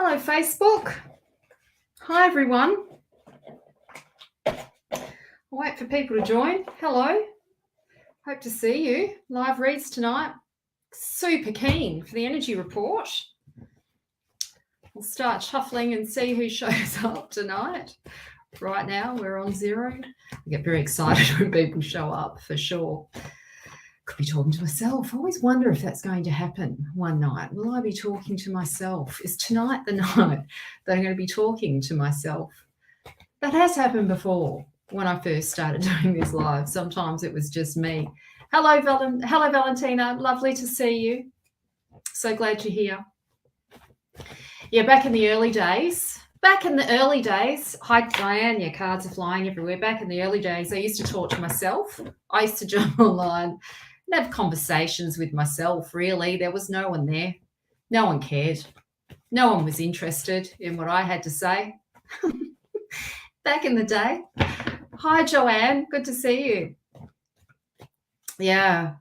Hello, Facebook. Hi, everyone. I'll wait for people to join. Hello. Hope to see you. Live reads tonight. Super keen for the energy report. We'll start shuffling and see who shows up tonight. Right now, we're on 0. I get very excited when people show up, for sure. Could be talking to myself. I always wonder if that's going to happen one night. Will I be talking to myself? Is tonight the night that I'm going to be talking to myself? That has happened before when I first started doing this live. Sometimes it was just me. Hello, Valentina. Lovely to see you. So glad you're here. Yeah, back in the early days. Hi, Diane. Your cards are flying everywhere. Back in the early days, I used to talk to myself. I used to jump online and have conversations with myself, really. There was no one there. No one cared. No one was interested in what I had to say. Back in the day. Hi, Joanne. Good to see you. Yeah,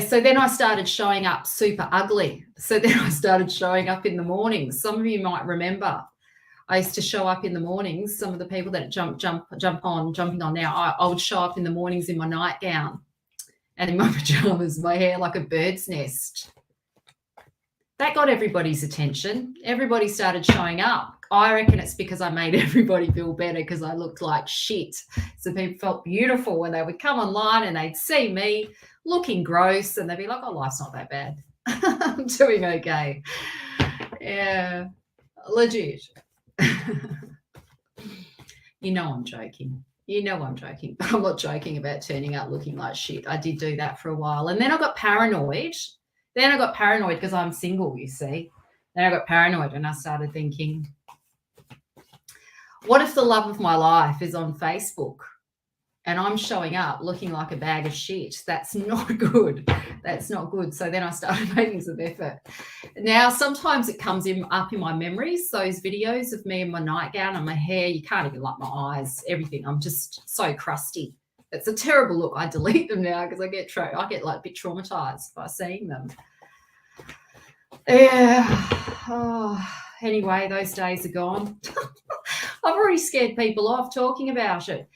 so then I started showing up super ugly. So then I started showing up in the mornings. Some of you might remember I used to show up in the mornings. Some of the people that jumping on now, I would show up in the mornings in my nightgown and in my pajamas, my hair like a bird's nest. That got everybody's attention. Everybody started showing up. I reckon it's because I made everybody feel better because I looked like shit. So people felt beautiful when they would come online and they'd see me looking gross and they'd be like, oh, life's not that bad. I'm doing okay. Yeah, legit. You know I'm joking. I'm not joking about turning out looking like shit. I did do that for a while. And then I got paranoid. Because I'm single, you see. Then I got paranoid and I started thinking, what if the love of my life is on Facebook and I'm showing up looking like a bag of shit? That's not good. So then I started making some effort. Now, sometimes it comes up in my memories, those videos of me in my nightgown and my hair. You can't even like my eyes, everything. I'm just so crusty. It's a terrible look. I delete them now because I get like a bit traumatized by seeing them. Yeah. Oh, anyway, those days are gone. I've already scared people off talking about it.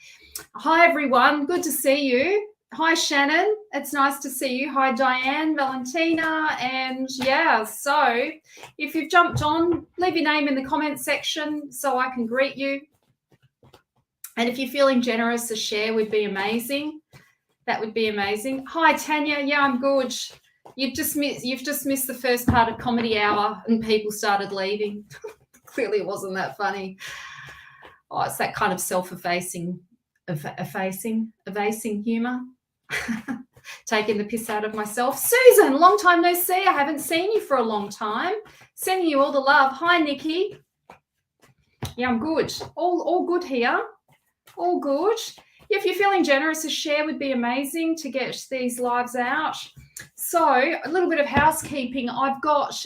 Hi, everyone. Good to see you. Hi, Shannon. It's nice to see you. Hi, Diane, Valentina. And yeah, so if you've jumped on, leave your name in the comment section so I can greet you. And if you're feeling generous, a share would be amazing. That would be amazing. Hi, Tanya. Yeah, I'm good. You've just missed the first part of comedy hour and people started leaving. Clearly it wasn't that funny. Oh, it's that kind of self-effacing humour. Taking the piss out of myself. Susan, long time no see. I haven't seen you for a long time. Sending you all the love. Hi, Nikki. Yeah, I'm good. All good here. All good. If you're feeling generous, a share would be amazing to get these lives out. So a little bit of housekeeping. I've got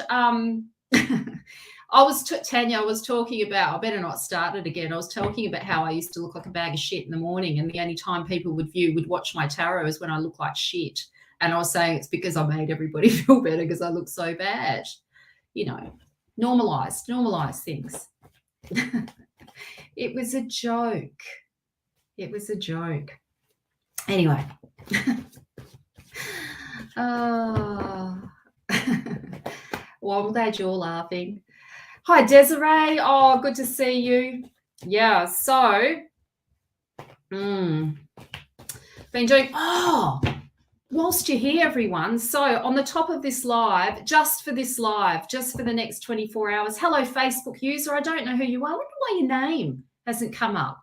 Tanya, I was talking about, I better not start it again. I was talking about how I used to look like a bag of shit in the morning, and the only time people would watch my tarot is when I look like shit. And I was saying it's because I made everybody feel better because I look so bad. You know, normalize things. It was a joke. Anyway. Well, I'm glad you're laughing. Hi, Desiree. Oh, good to see you. Yeah, so been doing, whilst you're here, everyone. So on the top of this live, just for the next 24 hours, hello, Facebook user. I don't know who you are. I wonder why your name hasn't come up.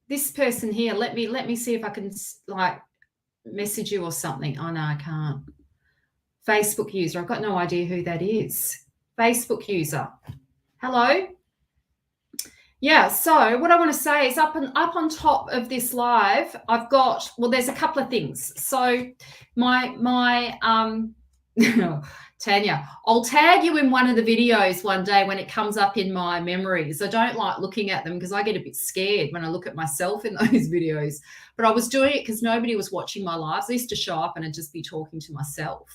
This person here, let me see if I can like message you or something. Oh, no, I can't. Facebook user. I've got no idea who that is. Facebook user. Hello. Yeah, so what I want to say is up on top of this live, I've got, well, there's a couple of things. So my Tanya, I'll tag you in one of the videos one day when it comes up in my memories. I don't like looking at them because I get a bit scared when I look at myself in those videos. But I was doing it because nobody was watching my lives. I used to show up and I'd just be talking to myself.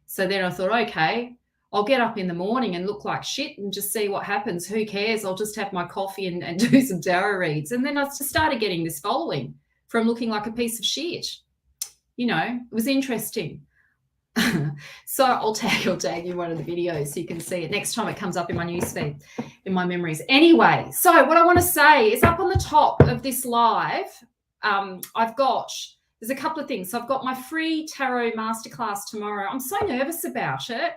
So then I thought, okay, I'll get up in the morning and look like shit and just see what happens. Who cares? I'll just have my coffee and do some tarot reads. And then I just started getting this following from looking like a piece of shit. You know, it was interesting. So I'll tag you one of the videos so you can see it next time it comes up in my newsfeed, in my memories. Anyway, so what I want to say is up on the top of this live, there's a couple of things. So I've got my free tarot masterclass tomorrow. I'm so nervous about it.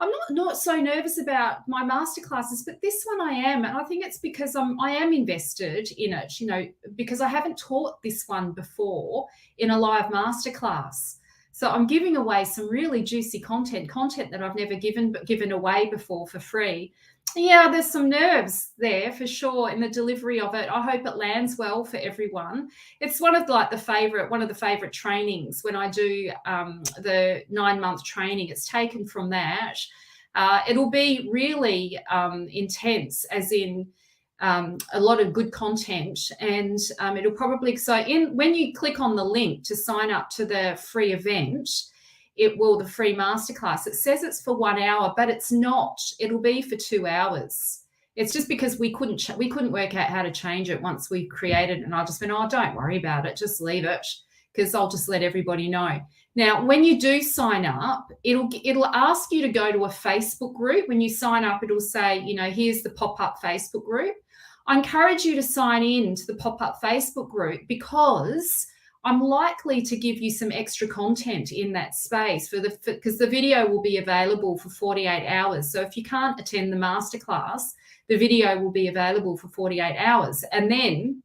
I'm not so nervous about my masterclasses, but this one I am. And I think it's because I am invested in it, you know, because I haven't taught this one before in a live masterclass. So I'm giving away some really juicy content that I've never given away before for free. Yeah, there's some nerves there for sure in the delivery of it. I hope it lands well for everyone. It's one of the favorite trainings when I do the 9-month training. It's taken from that. It'll be really intense, as in a lot of good content, and it'll probably when you click on the link to sign up to the free event, the free masterclass, it says it's for 1 hour, but it's not. It'll be for 2 hours. It's just because we couldn't work out how to change it once we created it, and I just went, oh, don't worry about it, just leave it, because I'll just let everybody know. Now, when you do sign up, it'll ask you to go to a Facebook group. When you sign up, it'll say, you know, here's the pop-up Facebook group. I encourage you to sign in to the pop-up Facebook group, because I'm likely to give you some extra content in that space because the video will be available for 48 hours. So if you can't attend the masterclass, the video will be available for 48 hours. And then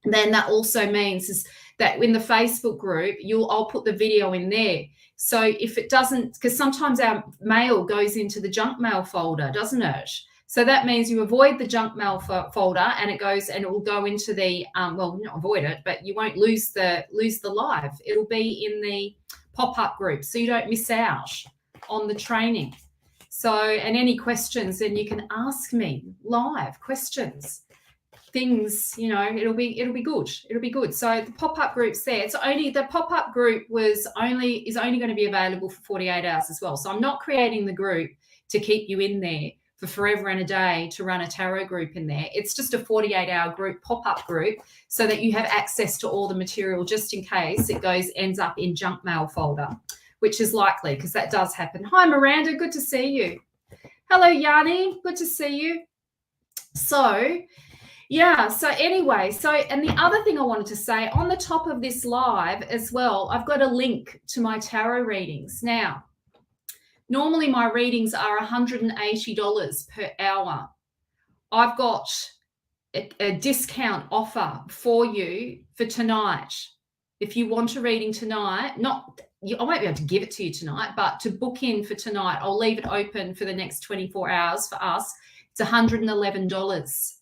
that also means is that in the Facebook group, I'll put the video in there. So if it doesn't, because sometimes our mail goes into the junk mail folder, doesn't it? So that means you avoid the junk mail folder, and it will go into the well, not avoid it, but you won't lose the live. It'll be in the pop-up group, so you don't miss out on the training. So, and any questions, then you can ask me live questions. Things, you know, it'll be good. It'll be good. So the pop-up group's there. The pop-up group is only going to be available for 48 hours as well. So I'm not creating the group to keep you in there for forever and a day to run a tarot group in there. It's just a 48-hour group, pop-up group, so that you have access to all the material just in case it ends up in junk mail folder, which is likely because that does happen. Hi, Miranda. Good to see you. Hello, Yanni. Good to see you. So, yeah, so anyway, and the other thing I wanted to say, on the top of this live as well, I've got a link to my tarot readings. Now, normally my readings are $180 per hour. I've got a discount offer for you for tonight. If you want a reading tonight, I won't be able to give it to you tonight, but to book in for tonight, I'll leave it open for the next 24 hours for us. It's $111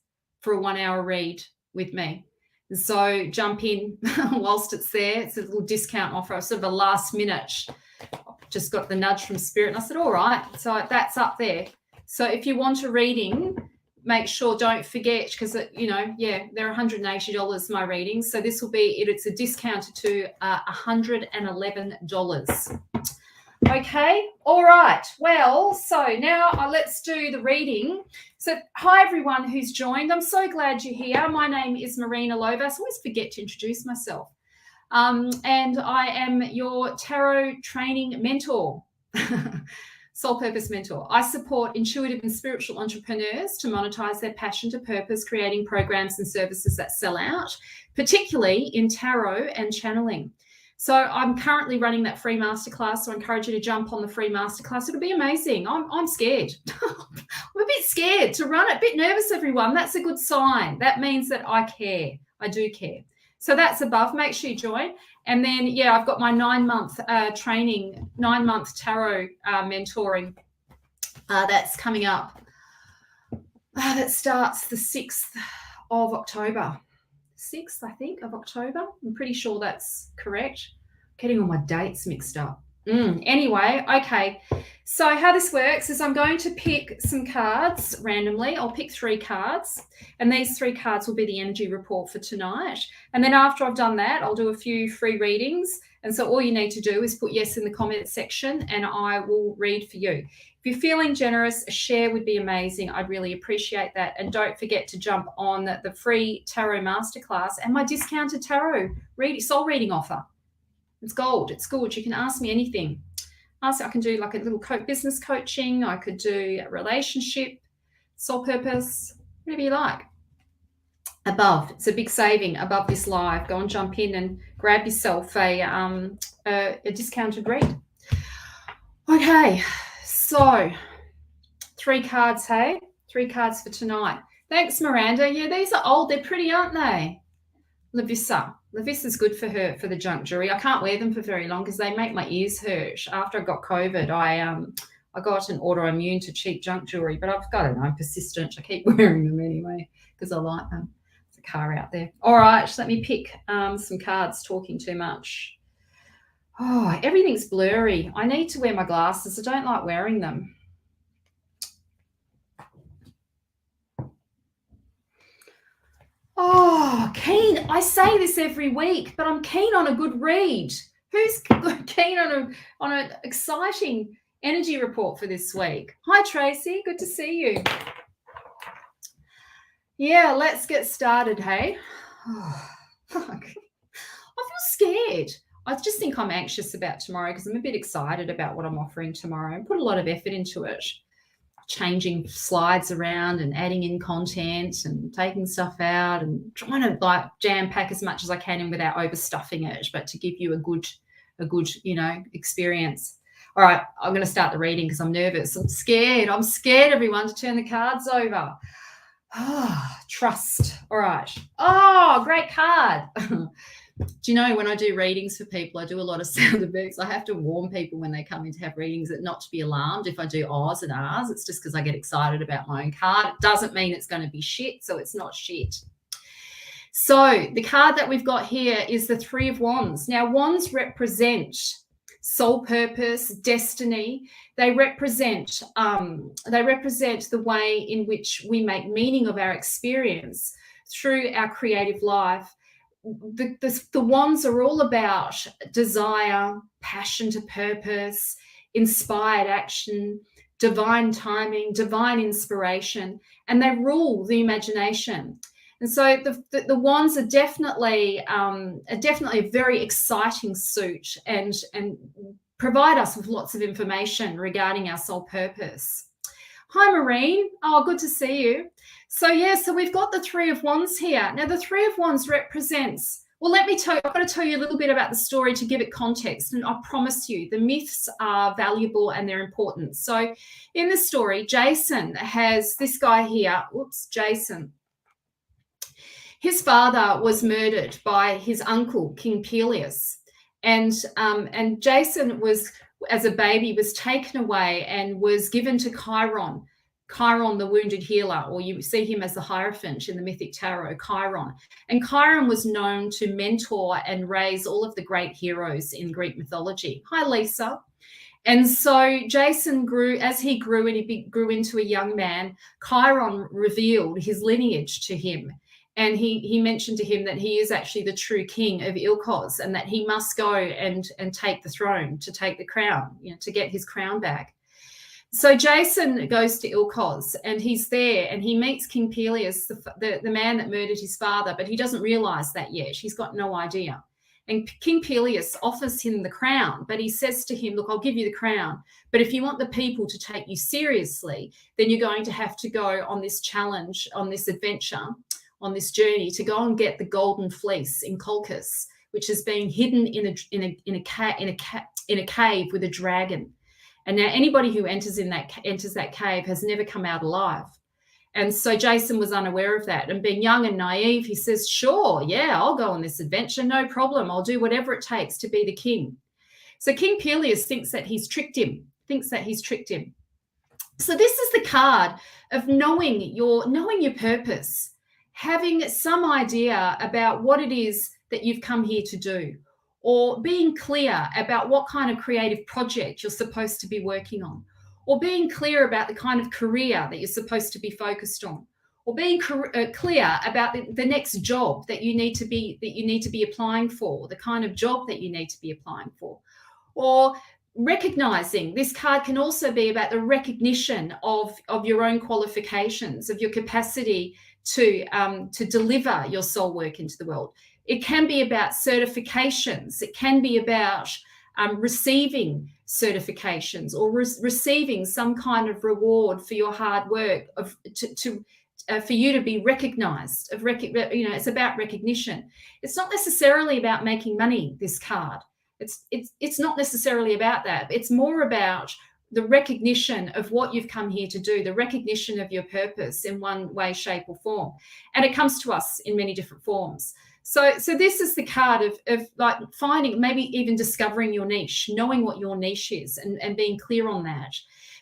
for a 1 hour read with me. So jump in whilst it's there. It's a little discount offer, sort of a last minute. Just got the nudge from Spirit, and I said, all right, so that's up there. So if you want a reading, make sure, don't forget, because, you know, yeah, they're $180, my readings. So this will be, it's a discounted to $111. Okay, all right. Well, so now let's do the reading. So hi, everyone who's joined. I'm so glad you're here. My name is Marina Lovas. I always forget to introduce myself. And I am your tarot training mentor, soul purpose mentor. I support intuitive and spiritual entrepreneurs to monetize their passion to purpose, creating programs and services that sell out, particularly in tarot and channeling. So I'm currently running that free masterclass, so I encourage you to jump on the free masterclass. It'll be amazing. I'm scared. I'm a bit scared to run it, a bit nervous, everyone. That's a good sign. That means that I care. I do care. So that's above. Make sure you join. And then, yeah, I've got my 9-month training, 9-month tarot mentoring that's coming up. That starts the 6th of October. 6th, I think, of October. I'm pretty sure that's correct. Getting all my dates mixed up. Anyway, okay. So how this works is I'm going to pick some cards randomly. I'll pick 3 cards, and these 3 cards will be the energy report for tonight. And then after I've done that, I'll do a few free readings. And so all you need to do is put yes in the comments section, and I will read for you. If you're feeling generous, a share would be amazing. I'd really appreciate that. And don't forget to jump on the free tarot masterclass and my discounted tarot soul reading offer. It's gold. It's good. You can ask me anything. I can do like a little business coaching. I could do a relationship, soul purpose, whatever you like. Above, it's a big saving above this live. Go and jump in and grab yourself a discounted read. Okay, so 3 cards, hey? 3 cards for tonight. Thanks, Miranda. Yeah, these are old. They're pretty, aren't they? Lavissa's good for her, for the junk jewelry. I can't wear them for very long because they make my ears hurt. After I got COVID, I got an autoimmune to cheap junk jewelry, but I've got it. I'm persistent. I keep wearing them anyway because I like them. There's a car out there. All right, let me pick some cards. Talking too much. Oh, everything's blurry. I need to wear my glasses. I don't like wearing them. Oh, keen. I say this every week, but I'm keen on a good read. Who's keen on an exciting energy report for this week? Hi, Tracy. Good to see you. Yeah, let's get started, hey? Oh, fuck. I feel scared. I just think I'm anxious about tomorrow because I'm a bit excited about what I'm offering tomorrow. I put a lot of effort into it. Changing slides around and adding in content and taking stuff out and trying to like jam pack as much as I can in without overstuffing it, but to give you a good, experience. All right, I'm going to start the reading because I'm nervous. I'm scared, everyone, to turn the cards over. Trust. All right. Oh, great card. Do you know, when I do readings for people, I do a lot of sound effects. I have to warn people when they come in to have readings that not to be alarmed if I do ahs and ahs. It's just because I get excited about my own card. It doesn't mean it's going to be shit, so it's not shit. So the card that we've got here is the 3 of Wands. Now, wands represent soul purpose, destiny. They represent the way in which we make meaning of our experience through our creative life. The wands are all about desire, passion to purpose, inspired action, divine timing, divine inspiration, and they rule the imagination. And so the wands are definitely a very exciting suit and provide us with lots of information regarding our soul purpose. Hi, Maureen. Oh, good to see you. So we've got the 3 of Wands here. Now, the 3 of Wands represents, well, let me tell you, I've got to tell you a little bit about the story to give it context. And I promise you, the myths are valuable and they're important. So in the story, Jason has this guy here. Jason. His father was murdered by his uncle, King Peleus. And Jason was, as a baby, was taken away and was given to Chiron, the wounded healer, or you see him as the Hierophant in the mythic tarot, Chiron. And Chiron was known to mentor and raise all of the great heroes in Greek mythology. Hi, Lisa. And so Jason grew and he grew into a young man. Chiron revealed his lineage to him. And he mentioned to him that he is actually the true king of Ilkos and that he must go and take the throne, to take the crown, to get his crown back. So Jason goes to Ilkos and he's there and he meets King Peleus, the man that murdered his father, but he doesn't realize that yet. He's got no idea. And King Peleus offers him the crown, but he says to him, look, I'll give you the crown, but if you want the people to take you seriously, then you're going to have to go on this challenge, on this adventure, on this journey to go and get the golden fleece in Colchis, which has been hidden in a cave with a dragon. And now anybody who enters that cave has never come out alive. And so Jason was unaware of that. And being young and naive, he says, sure, yeah, I'll go on this adventure. No problem. I'll do whatever it takes to be the king. So King Peleus thinks that he's tricked him. So this is the card of knowing your purpose, having some idea about what it is that you've come here to do, or being clear about what kind of creative project you're supposed to be working on, or being clear about the kind of career that you're supposed to be focused on, or being clear about the next job that you need to be applying for, the kind of job that you need to be applying for, or recognizing. This card can also be about the recognition of your own qualifications, of your capacity to deliver your soul work into the world. It can be about certifications. It can be about receiving certifications or receiving some kind of reward for your hard work, for you to be recognized. It's about recognition. It's not necessarily about making money, this card. It's not necessarily about that. It's more about the recognition of what you've come here to do, the recognition of your purpose in one way, shape, or form. And it comes to us in many different forms. So this is the card of like finding, maybe even discovering your niche, knowing what your niche is and being clear on that.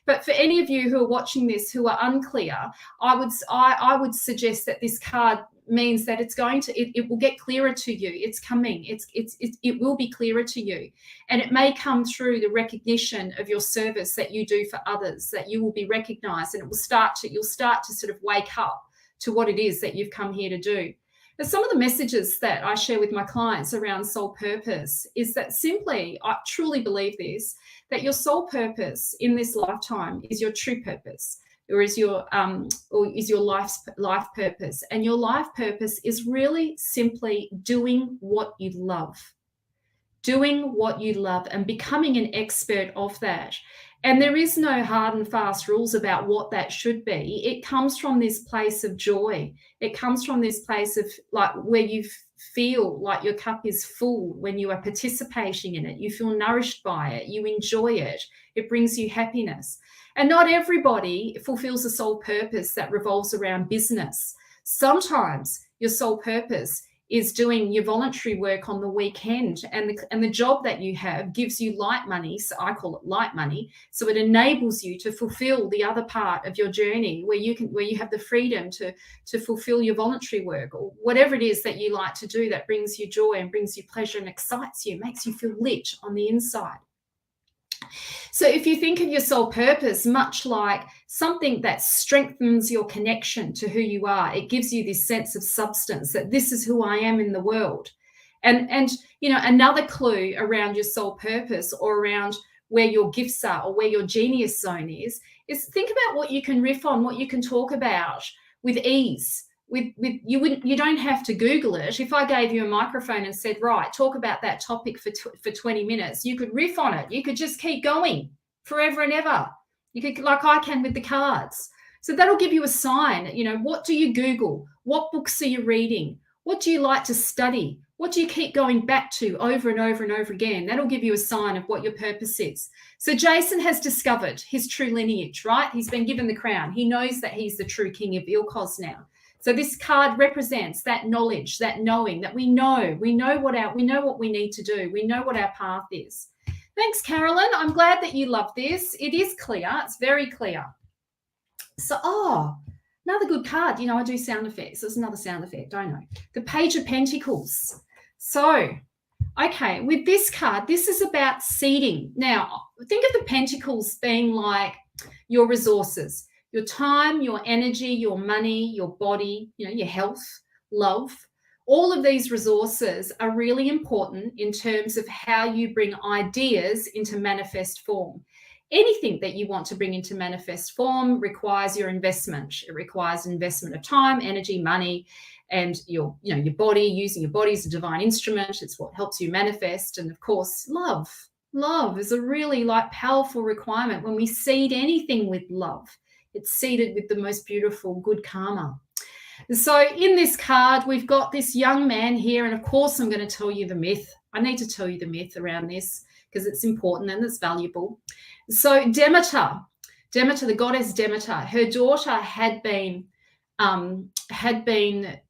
But for any of you who are watching this who are unclear, I would suggest that this card means that it will get clearer to you. It's coming. It will be clearer to you, and it may come through the recognition of your service that you do for others, that you will be recognized, and you'll start to sort of wake up to what it is that you've come here to do. Now, some of the messages that I share with my clients around soul purpose is that simply, I truly believe this, that your soul purpose in this lifetime is your true purpose, or is your life purpose. And your life purpose is really simply doing what you love. Doing what you love and becoming an expert of that. And there is no hard and fast rules about what that should be. It comes from this place of joy. It comes from this place of like where you feel like your cup is full when you are participating in it. You feel nourished by it. You enjoy it. It brings you happiness. And not everybody fulfills a soul purpose that revolves around business. Sometimes your soul purpose is doing your voluntary work on the weekend, and the job that you have gives you light money. So I call it light money. So it enables you to fulfill the other part of your journey where you have the freedom to fulfill your voluntary work, or whatever it is that you like to do that brings you joy and brings you pleasure and excites you, makes you feel lit on the inside. So if you think of your soul purpose much like something that strengthens your connection to who you are, it gives you this sense of substance that this is who I am in the world. And another clue around your soul purpose or around where your gifts are or where your genius zone is think about what you can riff on, what you can talk about with ease. You don't have to Google it. If I gave you a microphone and said, right, talk about that topic for 20 minutes, you could riff on it. You could just keep going forever and ever. You could, like I can with the cards. So that'll give you a sign. What do you Google? What books are you reading? What do you like to study? What do you keep going back to over and over and over again? That'll give you a sign of what your purpose is. So Jason has discovered his true lineage, right? He's been given the crown. He knows that he's the true king of Ilkos now. So this card represents that knowledge, that knowing that we know what we need to do. We know what our path is. Thanks, Carolyn. I'm glad that you love this. It is clear. It's very clear. So, another good card. I do sound effects. There's another sound effect, don't I? The Page of Pentacles. So, okay, with this card, this is about seeding. Now, think of the pentacles being like your resources. Your time, your energy, your money, your body, your health, love. All of these resources are really important in terms of how you bring ideas into manifest form. Anything that you want to bring into manifest form requires your investment. It requires investment of time, energy, money, and your body, using your body as a divine instrument. It's what helps you manifest. And of course, love. Love is a really powerful requirement. When we seed anything with love, it's seeded with the most beautiful good karma. So in this card, we've got this young man here. And of course, I'm going to tell you the myth. I need to tell you the myth around this because it's important and it's valuable. So Demeter, the goddess Demeter, her daughter had been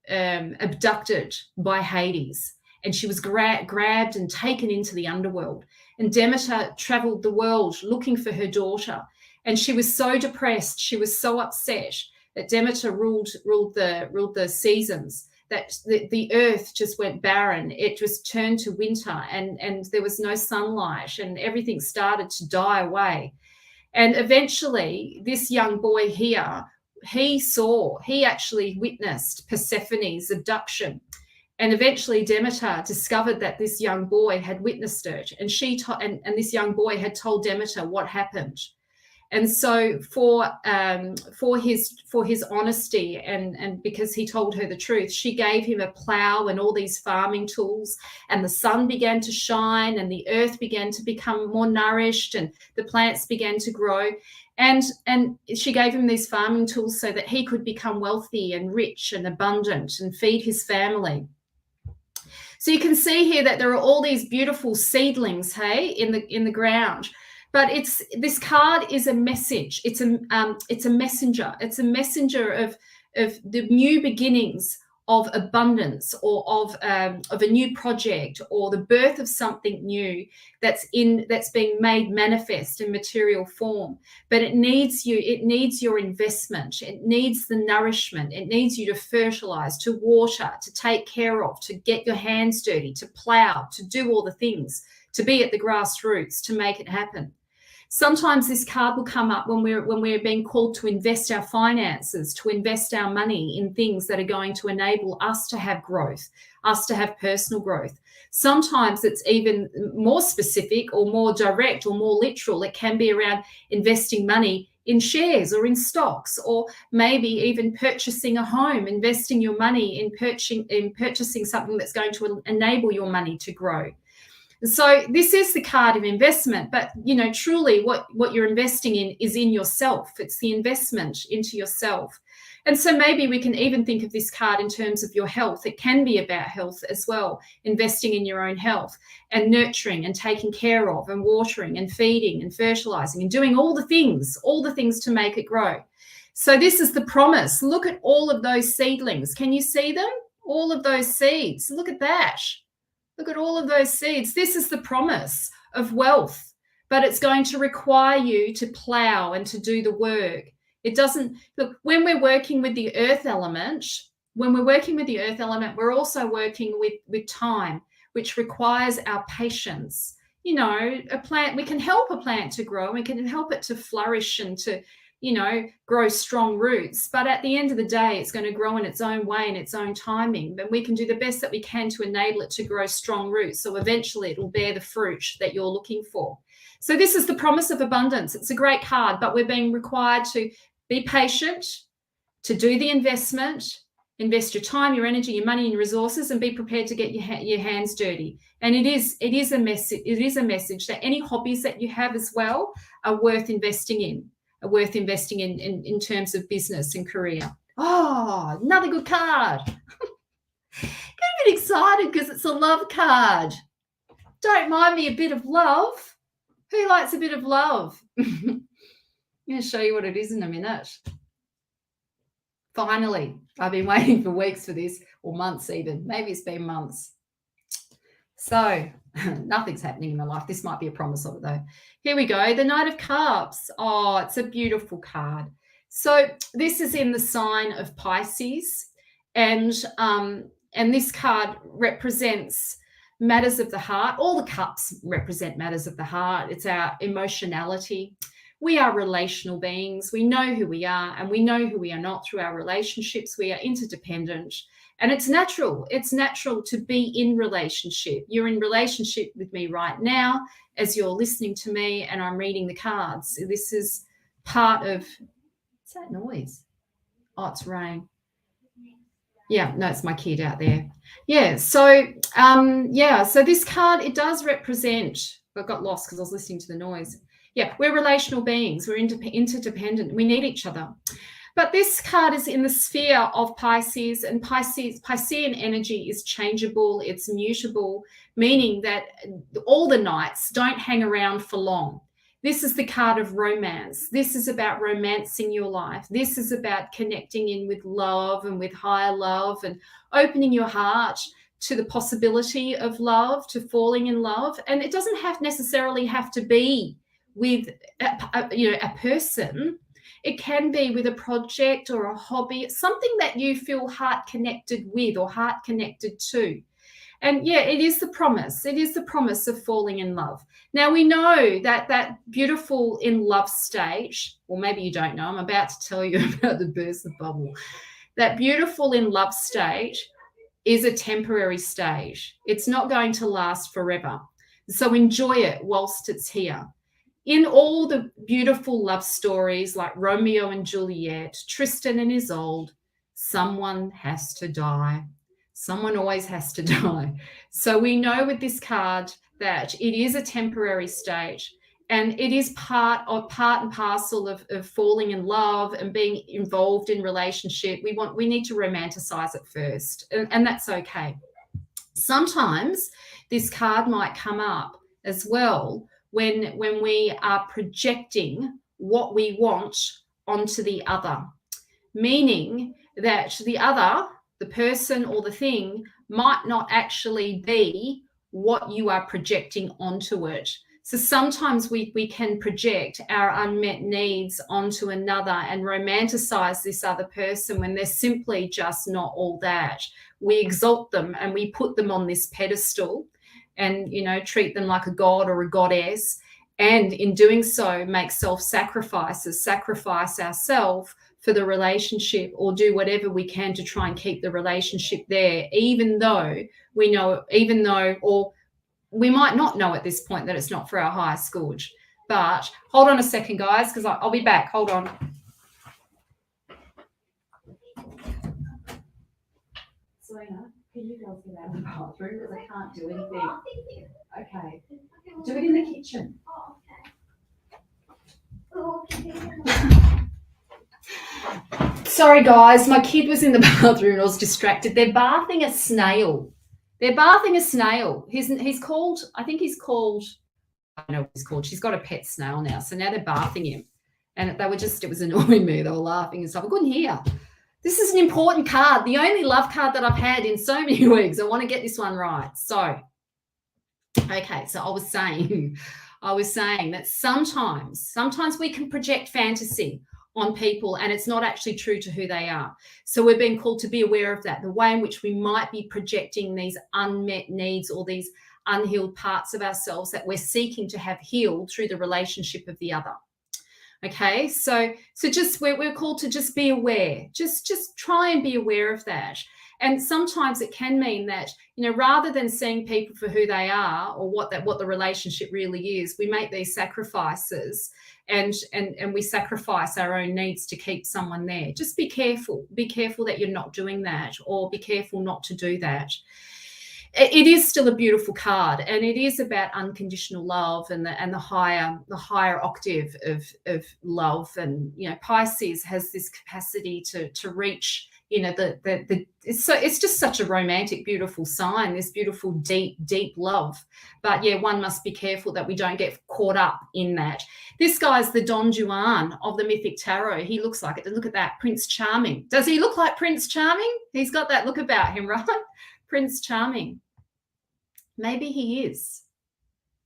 abducted by Hades, and she was grabbed and taken into the underworld. And Demeter traveled the world looking for her daughter. And she was so depressed, she was so upset that Demeter ruled the seasons. that the earth just went barren. It just turned to winter, and there was no sunlight, and everything started to die away. And eventually this young boy here, he actually witnessed Persephone's abduction. And eventually Demeter discovered that this young boy had witnessed it, and this young boy had told Demeter what happened. And so for his honesty and because he told her the truth, she gave him a plow and all these farming tools, and the sun began to shine, and the earth began to become more nourished, and the plants began to grow. And she gave him these farming tools so that he could become wealthy and rich and abundant and feed his family. So you can see here that there are all these beautiful seedlings, hey, in the ground. But this card is a message. It's a messenger. It's a messenger of the new beginnings of abundance, or of a new project, or the birth of something new that's being made manifest in material form. But it needs your investment. It needs the nourishment. It needs you to fertilize, to water, to take care of, to get your hands dirty, to plow, to do all the things, to be at the grassroots, to make it happen. Sometimes this card will come up when we're being called to invest our finances, to invest our money in things that are going to enable us to have growth, us to have personal growth. Sometimes it's even more specific or more direct or more literal. It can be around investing money in shares or in stocks, or maybe even purchasing a home, investing your money in purchasing something that's going to enable your money to grow. So this is the card of investment, but truly what you're investing in is in yourself. It's the investment into yourself. And so maybe we can even think of this card in terms of your health. It can be about health as well, investing in your own health and nurturing and taking care of and watering and feeding and fertilizing and doing all the things to make it grow. So this is the promise. Look at all of those seedlings. Can you see them? All of those seeds. Look at that. Look at all of those seeds. This is the promise of wealth, but it's going to require you to plow and to do the work. It doesn't look, when we're working with the earth element, we're also working with time, which requires our patience. A plant, we can help a plant to grow, we can help it to flourish and to grow strong roots. But at the end of the day, it's going to grow in its own way, in its own timing. But we can do the best that we can to enable it to grow strong roots. So eventually it will bear the fruit that you're looking for. So this is the promise of abundance. It's a great card, but we're being required to be patient, to do the investment, invest your time, your energy, your money, and your resources, and be prepared to get your hands dirty. And it is a message. It is a message that any hobbies that you have as well are worth investing in. In terms of business and career. Oh, another good card. Get a bit excited because it's a love card. Don't mind me a bit of love. Who likes a bit of love? I'm going to show you what it is in a minute. Finally, I've been waiting for weeks for this, or months even. Maybe it's been months. So nothing's happening in my life. This might be a promise of it though. Here we go. The Knight of Cups. Oh, it's a beautiful card. So this is in the sign of Pisces, and this card represents matters of the heart. All the cups represent matters of the heart. It's our emotionality. We are relational beings. We know who we are and we know who we are not through our relationships. We are interdependent. And it's natural. It's natural to be in relationship. You're in relationship with me right now as you're listening to me and I'm reading the cards. This is part of, what's that noise? Oh, it's rain. Yeah, no, it's my kid out there. Yeah, so this card, it does represent, I got lost because I was listening to the noise. Yeah, we're relational beings. We're interdependent. We need each other. But this card is in the sphere of Pisces, and Piscean energy is changeable, it's mutable, meaning that all the knights don't hang around for long. This is the card of romance. This is about romancing your life. This is about connecting in with love and with higher love and opening your heart to the possibility of love, to falling in love. And it doesn't necessarily have to be with a person. It can be with a project or a hobby, something that you feel heart connected with or heart connected to. And yeah, it is the promise. It is the promise of falling in love. Now, we know that that beautiful in love stage, or maybe you don't know, I'm about to tell you about the burst of bubble. That beautiful in love stage is a temporary stage. It's not going to last forever. So enjoy it whilst it's here. In all the beautiful love stories like Romeo and Juliet, Tristan and Isolde, someone has to die. Someone always has to die. So we know with this card that it is a temporary stage, and it is part and parcel of falling in love and being involved in relationship. We need to romanticize it first, and that's okay. Sometimes this card might come up as well when we are projecting what we want onto the other, meaning that the other, the person or the thing, might not actually be what you are projecting onto it. So sometimes we can project our unmet needs onto another and romanticize this other person when they're simply just not all that. We exalt them and we put them on this pedestal and, you know, treat them like a god or a goddess. And in doing so, make self-sacrifices, sacrifice ourselves for the relationship, or do whatever we can to try and keep the relationship there, even though we know, or we might not know at this point that it's not for our highest good. But hold on a second, guys, because I'll be back. Hold on. Selena, can you guys get out of the bathroom because I can't do anything? Okay. Do it in the kitchen. Sorry, guys. My kid was in the bathroom and I was distracted. They're bathing a snail. He's called, I think he's called, I don't know what he's called. She's got a pet snail now. So now they're bathing him. And it was annoying me. They were laughing and stuff. I couldn't hear. This is an important card. The only love card that I've had in so many weeks. I want to get this one right. So, okay. So I was saying that sometimes we can project fantasy on people and it's not actually true to who they are. So we're being called to be aware of that, the way in which we might be projecting these unmet needs or these unhealed parts of ourselves that we're seeking to have healed through the relationship of the other. Okay, so just we're called to just be aware, just try and be aware of that. And sometimes it can mean that, you know, rather than seeing people for who they are or what the relationship really is, we make these sacrifices and we sacrifice our own needs to keep someone there. Just be careful that you're not doing that, or be careful not to do that. It is still a beautiful card, and it is about unconditional love and the higher octave of love. And, you know, Pisces has this capacity to reach, you know, it's just such a romantic, beautiful sign, this beautiful, deep love. But yeah, one must be careful that we don't get caught up in that. This guy's the Don Juan of the Mythic Tarot. He looks like it. Look at that, Prince Charming. Does he look like Prince Charming? He's got that look about him, right? Prince Charming. Maybe he is.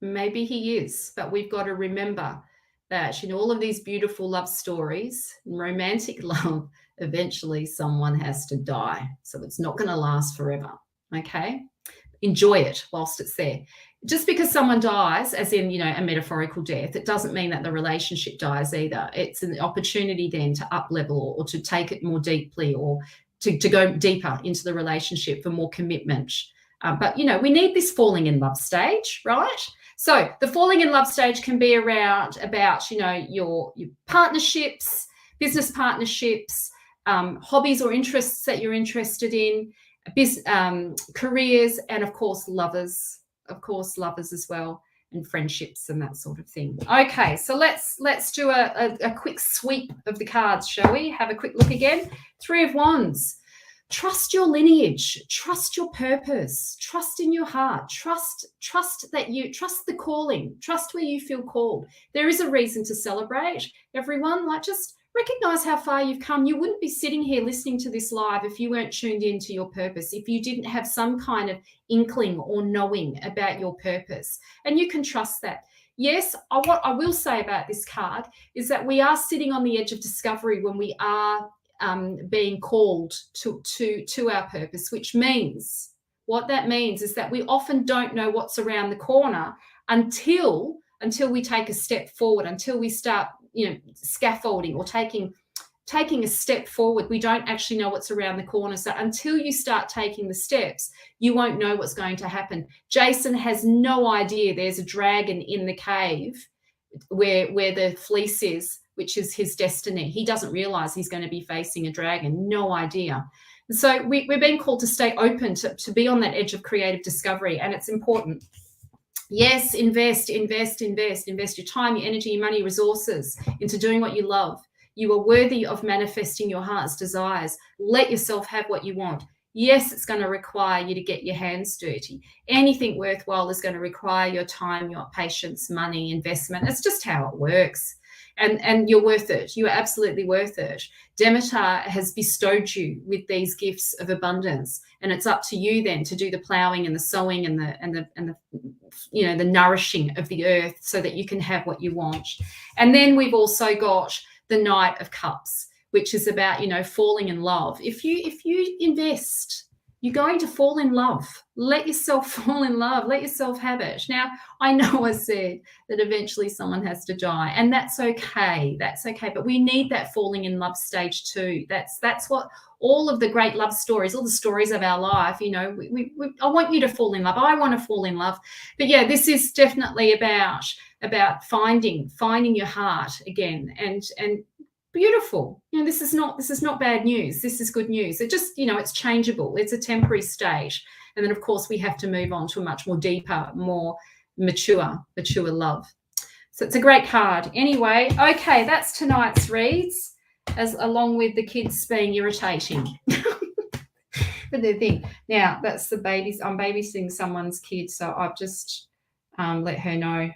But we've got to remember that in all of these beautiful love stories, in romantic love, eventually someone has to die. So it's not going to last forever. Okay? Enjoy it whilst it's there. Just because someone dies, as in, you know, a metaphorical death, it doesn't mean that the relationship dies either. It's an opportunity then to up-level or to take it more deeply, or to go deeper into the relationship for more commitment. But, you know, we need this falling in love stage, right? So the falling in love stage can be about, you know, your partnerships, business partnerships, hobbies or interests that you're interested in, careers, and of course lovers as well, and friendships and that sort of thing. Okay, so let's do a quick sweep of the cards, shall we? Have a quick look again. Three of Wands. Trust your lineage, trust your purpose, trust in your heart, trust the calling, trust where you feel called. There is a reason to celebrate, everyone. Like, just recognize how far you've come. You wouldn't be sitting here listening to this live if you weren't tuned into your purpose, if you didn't have some kind of inkling or knowing about your purpose. And you can trust that. yes, what I will say about this card is that we are sitting on the edge of discovery when we are being called to our purpose, which means, what that means is that we often don't know what's around the corner until we take a step forward, until we start, scaffolding or taking a step forward. We don't actually know what's around the corner. So until you start taking the steps, you won't know what's going to happen. Jason has no idea there's a dragon in the cave where the fleece is, which is his destiny. He doesn't realize he's going to be facing a dragon. No idea. So we're being called to stay open, to be on that edge of creative discovery, and it's important. Yes, invest your time, your energy, your money, resources into doing what you love. You are worthy of manifesting your heart's desires. Let yourself have what you want. Yes, it's going to require you to get your hands dirty. Anything worthwhile is going to require your time, your patience, money, investment. It's just how it works. And you're worth it. You are absolutely worth it. Demeter has bestowed you with these gifts of abundance, and it's up to you then to do the plowing and the sowing and the the nourishing of the earth so that you can have what you want. And then we've also got the Knight of Cups, which is about falling in love. If you invest, you're going to fall in love. Let yourself fall in love. Let yourself have it. Now, I know I said that eventually someone has to die, and that's okay. That's okay. But we need that falling in love stage too. That's what all of the great love stories, all the stories of our life, I want you to fall in love. I want to fall in love. But yeah, this is definitely about finding your heart again, and beautiful. This is not bad news. This is good news. It just, it's changeable. It's a temporary stage. And then, of course, we have to move on to a much more deeper, more mature love. So it's a great card. Anyway, okay, that's tonight's reads, along with the kids being irritating. But the thing, now that's the babies. I'm babysitting someone's kid, so I've just let her know.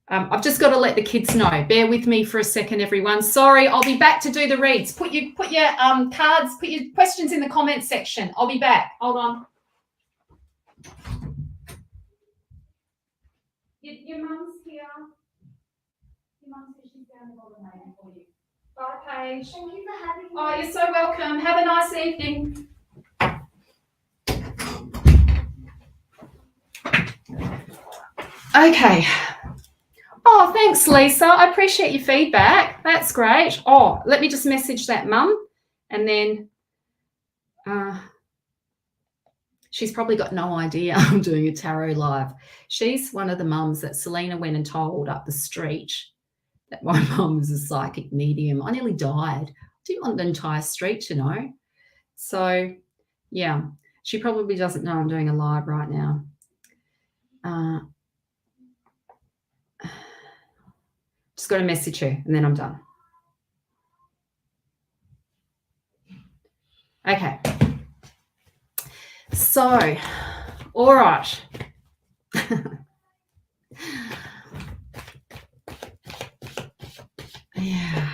I've just got to let the kids know. Bear with me for a second, everyone. Sorry, I'll be back to do the reads. Put your cards, put your questions in the comments section. I'll be back. Hold on. Your mum's here. Your mum's here. She's down the bottom waiting for you. Bye, Paige. Thank you for having me. Oh, you're so welcome. Have a nice evening. Okay. Oh, thanks, Lisa. I appreciate your feedback. That's great. Oh, let me just message that mum, and then she's probably got no idea I'm doing a tarot live. She's one of the mums that Selena went and told up the street that my mum was a psychic medium. I nearly died. I didn't want the entire street to know. So, yeah, she probably doesn't know I'm doing a live right now. Just got to message her, and then I'm done. Okay. So, all right. Yeah.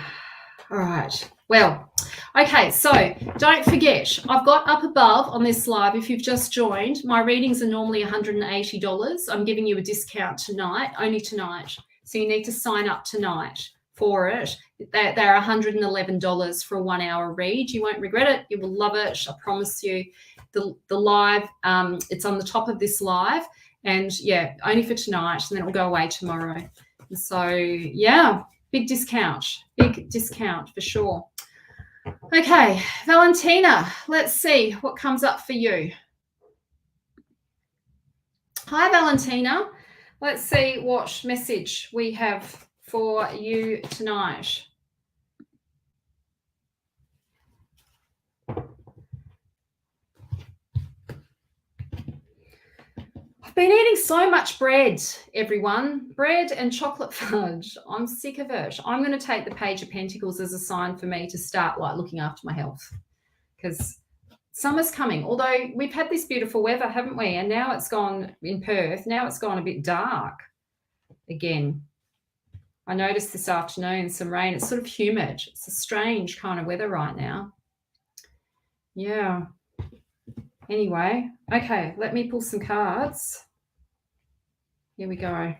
All right. Well, okay. So don't forget, I've got up above on this live, if you've just joined, my readings are normally $180. I'm giving you a discount tonight, only tonight. So you need to sign up tonight for it. They're $111 for a 1 hour read. You won't regret it. You will love it. I promise you. The live, it's on the top of this live, and yeah, only for tonight, and then it'll go away tomorrow. And so yeah, big discount for sure. Okay, Valentina, let's see what comes up for you. Hi, Valentina. Let's see what message we have for you tonight. I've been eating so much bread, everyone. Bread and chocolate fudge. I'm sick of it. I'm going to take the Page of Pentacles as a sign for me to start looking after my health, because summer's coming. Although we've had this beautiful weather, haven't we? And now it's gone in Perth. Now it's gone a bit dark again. I noticed this afternoon some rain. It's sort of humid. It's a strange kind of weather right now. Yeah. Anyway, okay, let me pull some cards. Here we go.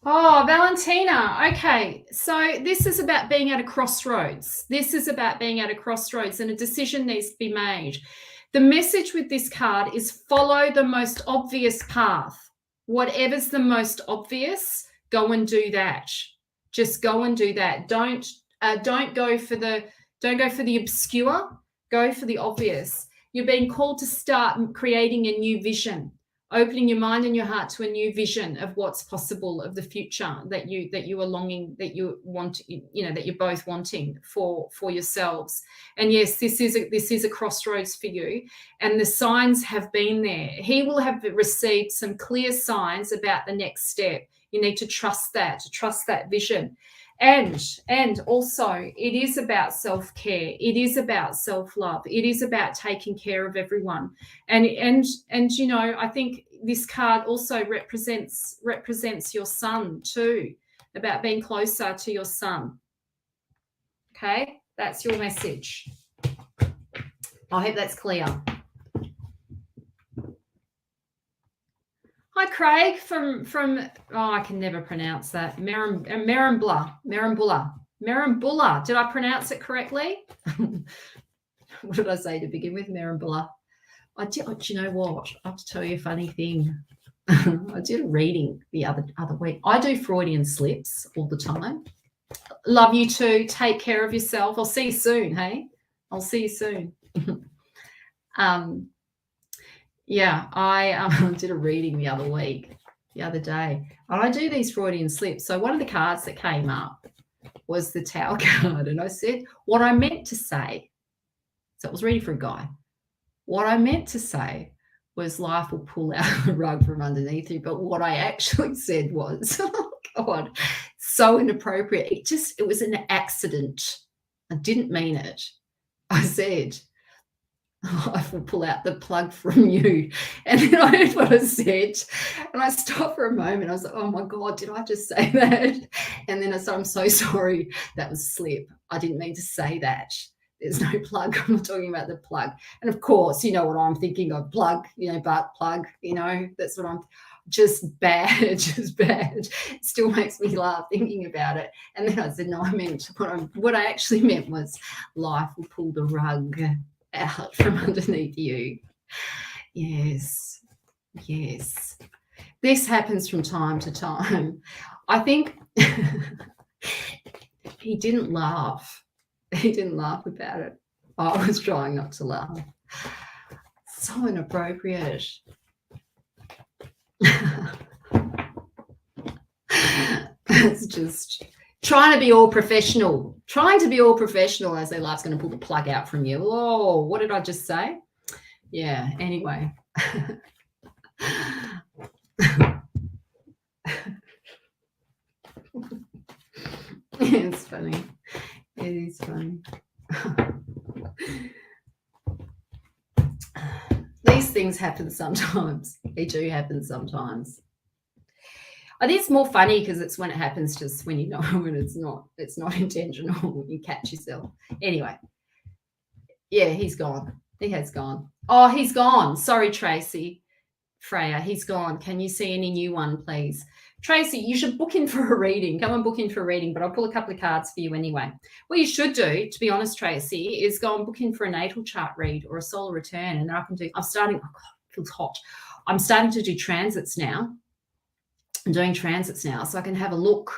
Oh, Valentina. Okay. So this is about being at a crossroads. This is about being at a crossroads and a decision needs to be made. The message with this card is follow the most obvious path. Whatever's the most obvious, go and do that. Just go and do that. Don't go for the obscure. Go for the obvious. You're being called to start creating a new vision, opening your mind and your heart to a new vision of what's possible, of the future that you are longing, that you want, that you're both wanting for yourselves. And yes, this is a crossroads for you, and the signs have been there. He will have received some clear signs about the next step. You need to trust that vision. And also, it is about self-care. It is about self-love. It is about taking care of everyone. And I think this card also represents your son too, about being closer to your son. Okay, that's your message. I hope that's clear. Hi, Craig from I can never pronounce that. Marambula. Did I pronounce it correctly? What did I say to begin with? Marambula. Do you know what? I have to tell you a funny thing. I did a reading the other week. I do Freudian slips all the time. Love you too. Take care of yourself. I'll see you soon, hey? I'll see you soon. Yeah, I did a reading the other day, and I do these Freudian slips. So one of the cards that came up was the Tower card, and I said what I meant to say. So it was reading for a guy. What I meant to say was life will pull out the rug from underneath you, but what I actually said was, oh God, so inappropriate. It was an accident. I didn't mean it. I said, life will pull out the plug from you. And then I heard what I said, and I stopped for a moment. I was like, oh my God, did I just say that? And then I said, I'm so sorry. That was a slip. I didn't mean to say that. There's no plug. I'm not talking about the plug. And of course, you know what I'm thinking of, plug, butt plug, that's what I'm just bad. It still makes me laugh thinking about it. And then I said, no, I meant what I actually meant was life will pull the rug out from underneath you. Yes. This happens from time to time. I think he didn't laugh. He didn't laugh about it. I was trying not to laugh. So inappropriate. It's just trying to be all professional as their life's going to pull the plug out from you. Oh, what did I just say? Yeah, anyway. It's funny. It is funny. These things happen sometimes. They do happen sometimes. I think it's more funny because it's when it happens just when you know when it's not intentional, when you catch yourself. Anyway. Yeah, he's gone. He has gone. Oh, he's gone. Sorry, Tracy. Freya, he's gone. Can you see any new one, please? Tracy, you should book in for a reading. Come and book in for a reading, but I'll pull a couple of cards for you anyway. What you should do, to be honest, Tracy, is go and book in for a natal chart read or a solar return. And then I'm starting, oh God, it feels hot. I'm starting to do transits now. I'm doing transits now, so I can have a look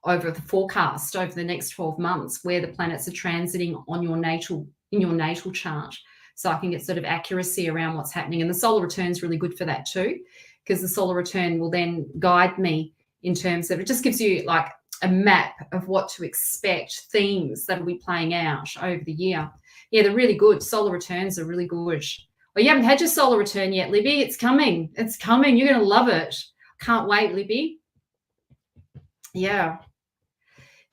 over the forecast over the next 12 months where the planets are transiting in your natal chart. So I can get sort of accuracy around what's happening. And the solar return is really good for that too, because the solar return will then guide me in terms of, it just gives you like a map of what to expect, themes that will be playing out over the year. Yeah, they're really good. Solar returns are really good. Well, you haven't had your solar return yet, Libby. It's coming. It's coming. You're going to love it. Can't wait, Libby. Yeah.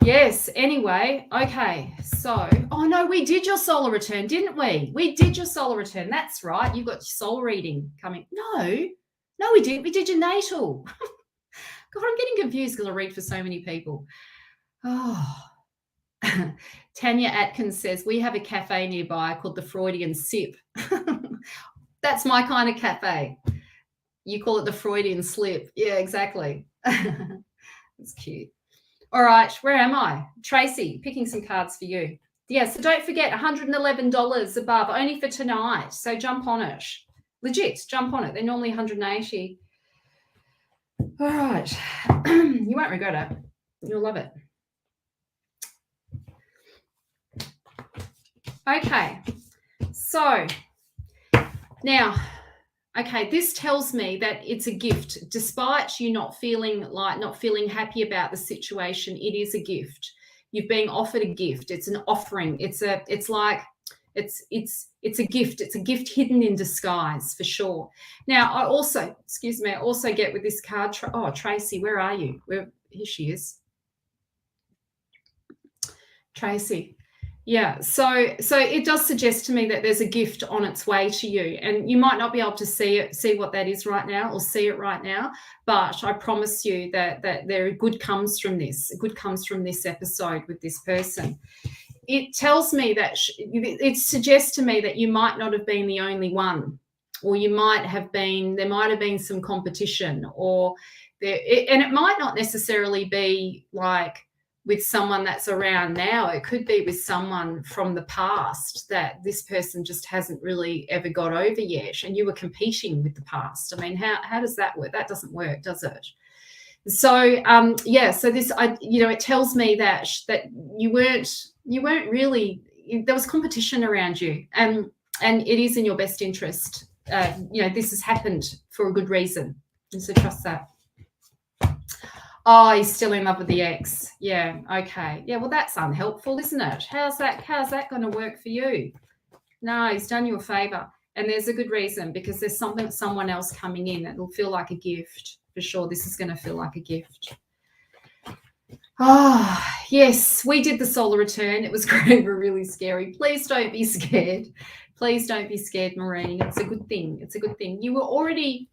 Yes, anyway, okay, so, oh no, we did your solar return, didn't we? We did your solar return, that's right. You've got your solar reading coming. No, we didn't. We did your natal. God, I'm getting confused because I read for so many people. Oh, Tanya Atkins says, we have a cafe nearby called the Freudian Sip. That's my kind of cafe. You call it the Freudian Slip. Yeah, exactly. It's cute. All right, where am I? Tracy, picking some cards for you. Yeah, so don't forget, $111 above, only for tonight. So jump on it. Legit, jump on it. They're normally $180. All right. You won't regret it. You'll love it. Okay. So now, okay, this tells me that it's a gift. Despite you not feeling happy about the situation, it is a gift. You've been offered a gift. It's an offering. It's a gift. It's a gift hidden in disguise for sure. Now, I also get with this card. Tracy, where are you? Here she is. Tracy. Yeah, so it does suggest to me that there's a gift on its way to you, and you might not be able to see what that is right now, or see it right now, but I promise you that there good comes from this. Good comes from this episode with this person. It tells me that it suggests to me that you might not have been the only one, or there might have been some competition, and it might not necessarily be like with someone that's around now. It could be with someone from the past that this person just hasn't really ever got over yet, and you were competing with the past. I mean, how does that work? That doesn't work, does it? So so this, it tells me that you weren't really, there was competition around you, and it is in your best interest. This has happened for a good reason, and so trust that. Oh, he's still in love with the ex. Yeah, okay. Yeah, well, that's unhelpful, isn't it? How's that going to work for you? No, he's done you a favour. And there's a good reason, because there's someone else coming in that will feel like a gift. For sure, this is going to feel like a gift. Oh, yes, we did the solar return. It was great. We're really scary. Please don't be scared. Please don't be scared, Maureen. It's a good thing. It's a good thing. You were already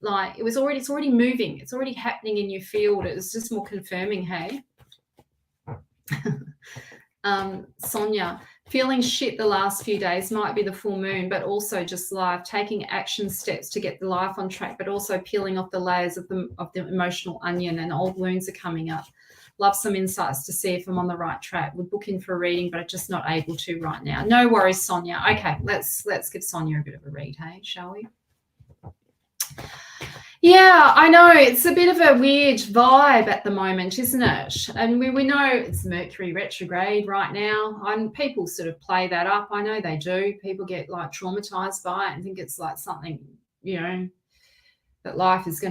like, it's already moving. It's already happening in your field. It was just more confirming, hey? Sonia, feeling shit the last few days might be the full moon, but also just life, taking action steps to get the life on track, but also peeling off the layers of the emotional onion, and old wounds are coming up. Love some insights to see if I'm on the right track. We'll book in for a reading, but I'm just not able to right now. No worries, Sonia. Okay, let's give Sonia a bit of a read, hey, shall we? Yeah, I know. It's a bit of a weird vibe at the moment, isn't it? And we know it's Mercury retrograde right now, and people sort of play that up. I know they do. People get like traumatized by it and think it's like something, that life is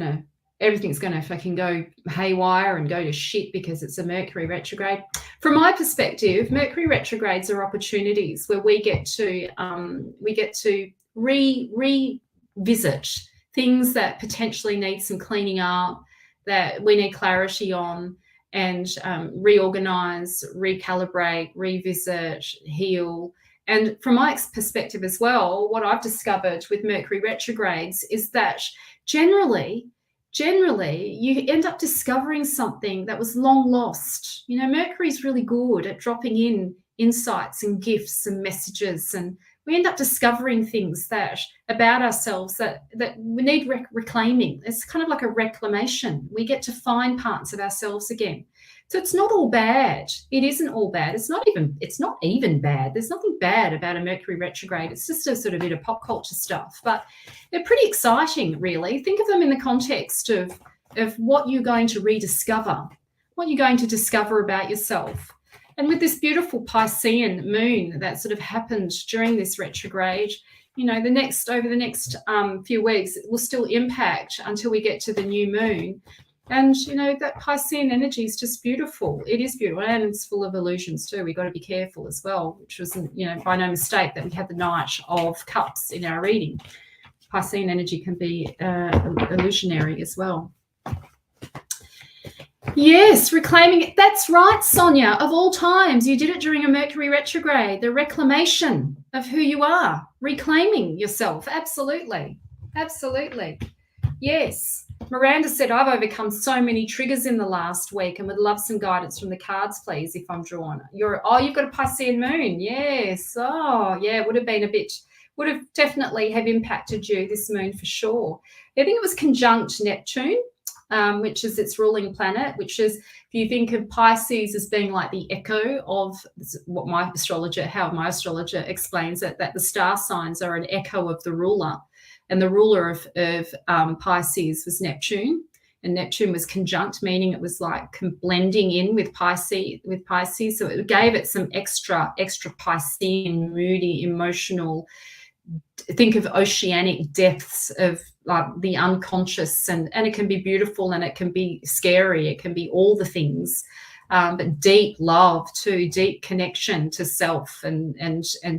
everything's going to fucking go haywire and go to shit because it's a Mercury retrograde. From my perspective, Mercury retrogrades are opportunities where we get to revisit things that potentially need some cleaning up, that we need clarity on, and reorganize, recalibrate, revisit, heal. And from my perspective as well, what I've discovered with Mercury retrogrades is that generally you end up discovering something that was long lost. Mercury's really good at dropping in insights and gifts and messages, and we end up discovering things about ourselves that we need reclaiming. It's kind of like a reclamation. We get to find parts of ourselves again. So it's not all bad. It isn't all bad. It's not even bad. There's nothing bad about a Mercury retrograde. It's just a sort of bit of pop culture stuff. But they're pretty exciting, really. Think of them in the context of what you're going to rediscover, what you're going to discover about yourself. And with this beautiful Piscean moon that sort of happened during this retrograde, over the next few weeks, it will still impact until we get to the new moon. And, that Piscean energy is just beautiful. It is beautiful, and it's full of illusions too. We've got to be careful as well, which was, by no mistake that we had the Knight of Cups in our reading. Piscean energy can be illusionary as well. Yes, reclaiming it. That's right, Sonia. Of all times, you did it during a Mercury retrograde, the reclamation of who you are, reclaiming yourself. Absolutely. Absolutely. Yes. Miranda said, I've overcome so many triggers in the last week and would love some guidance from the cards, please, if I'm drawn. You've got a Piscean moon. Yes. Oh, yeah, would have definitely have impacted you, this moon, for sure. I think it was conjunct Neptune. which is its ruling planet, which is, if you think of Pisces as being like the echo of how my astrologer explains it, that the star signs are an echo of the ruler. And the ruler of Pisces was Neptune. And Neptune was conjunct, meaning it was like blending in with Pisces. So it gave it some extra Piscean, moody, emotional, think of oceanic depths of like the unconscious, and it can be beautiful and it can be scary. It can be all the things, but deep love too, deep connection to self and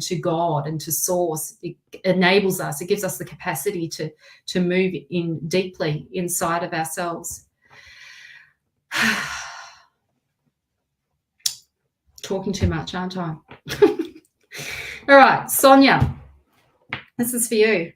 to God and to source. It enables us, it gives us the capacity to move in deeply inside of ourselves. Talking too much, aren't I? All right, Sonia, this is for you.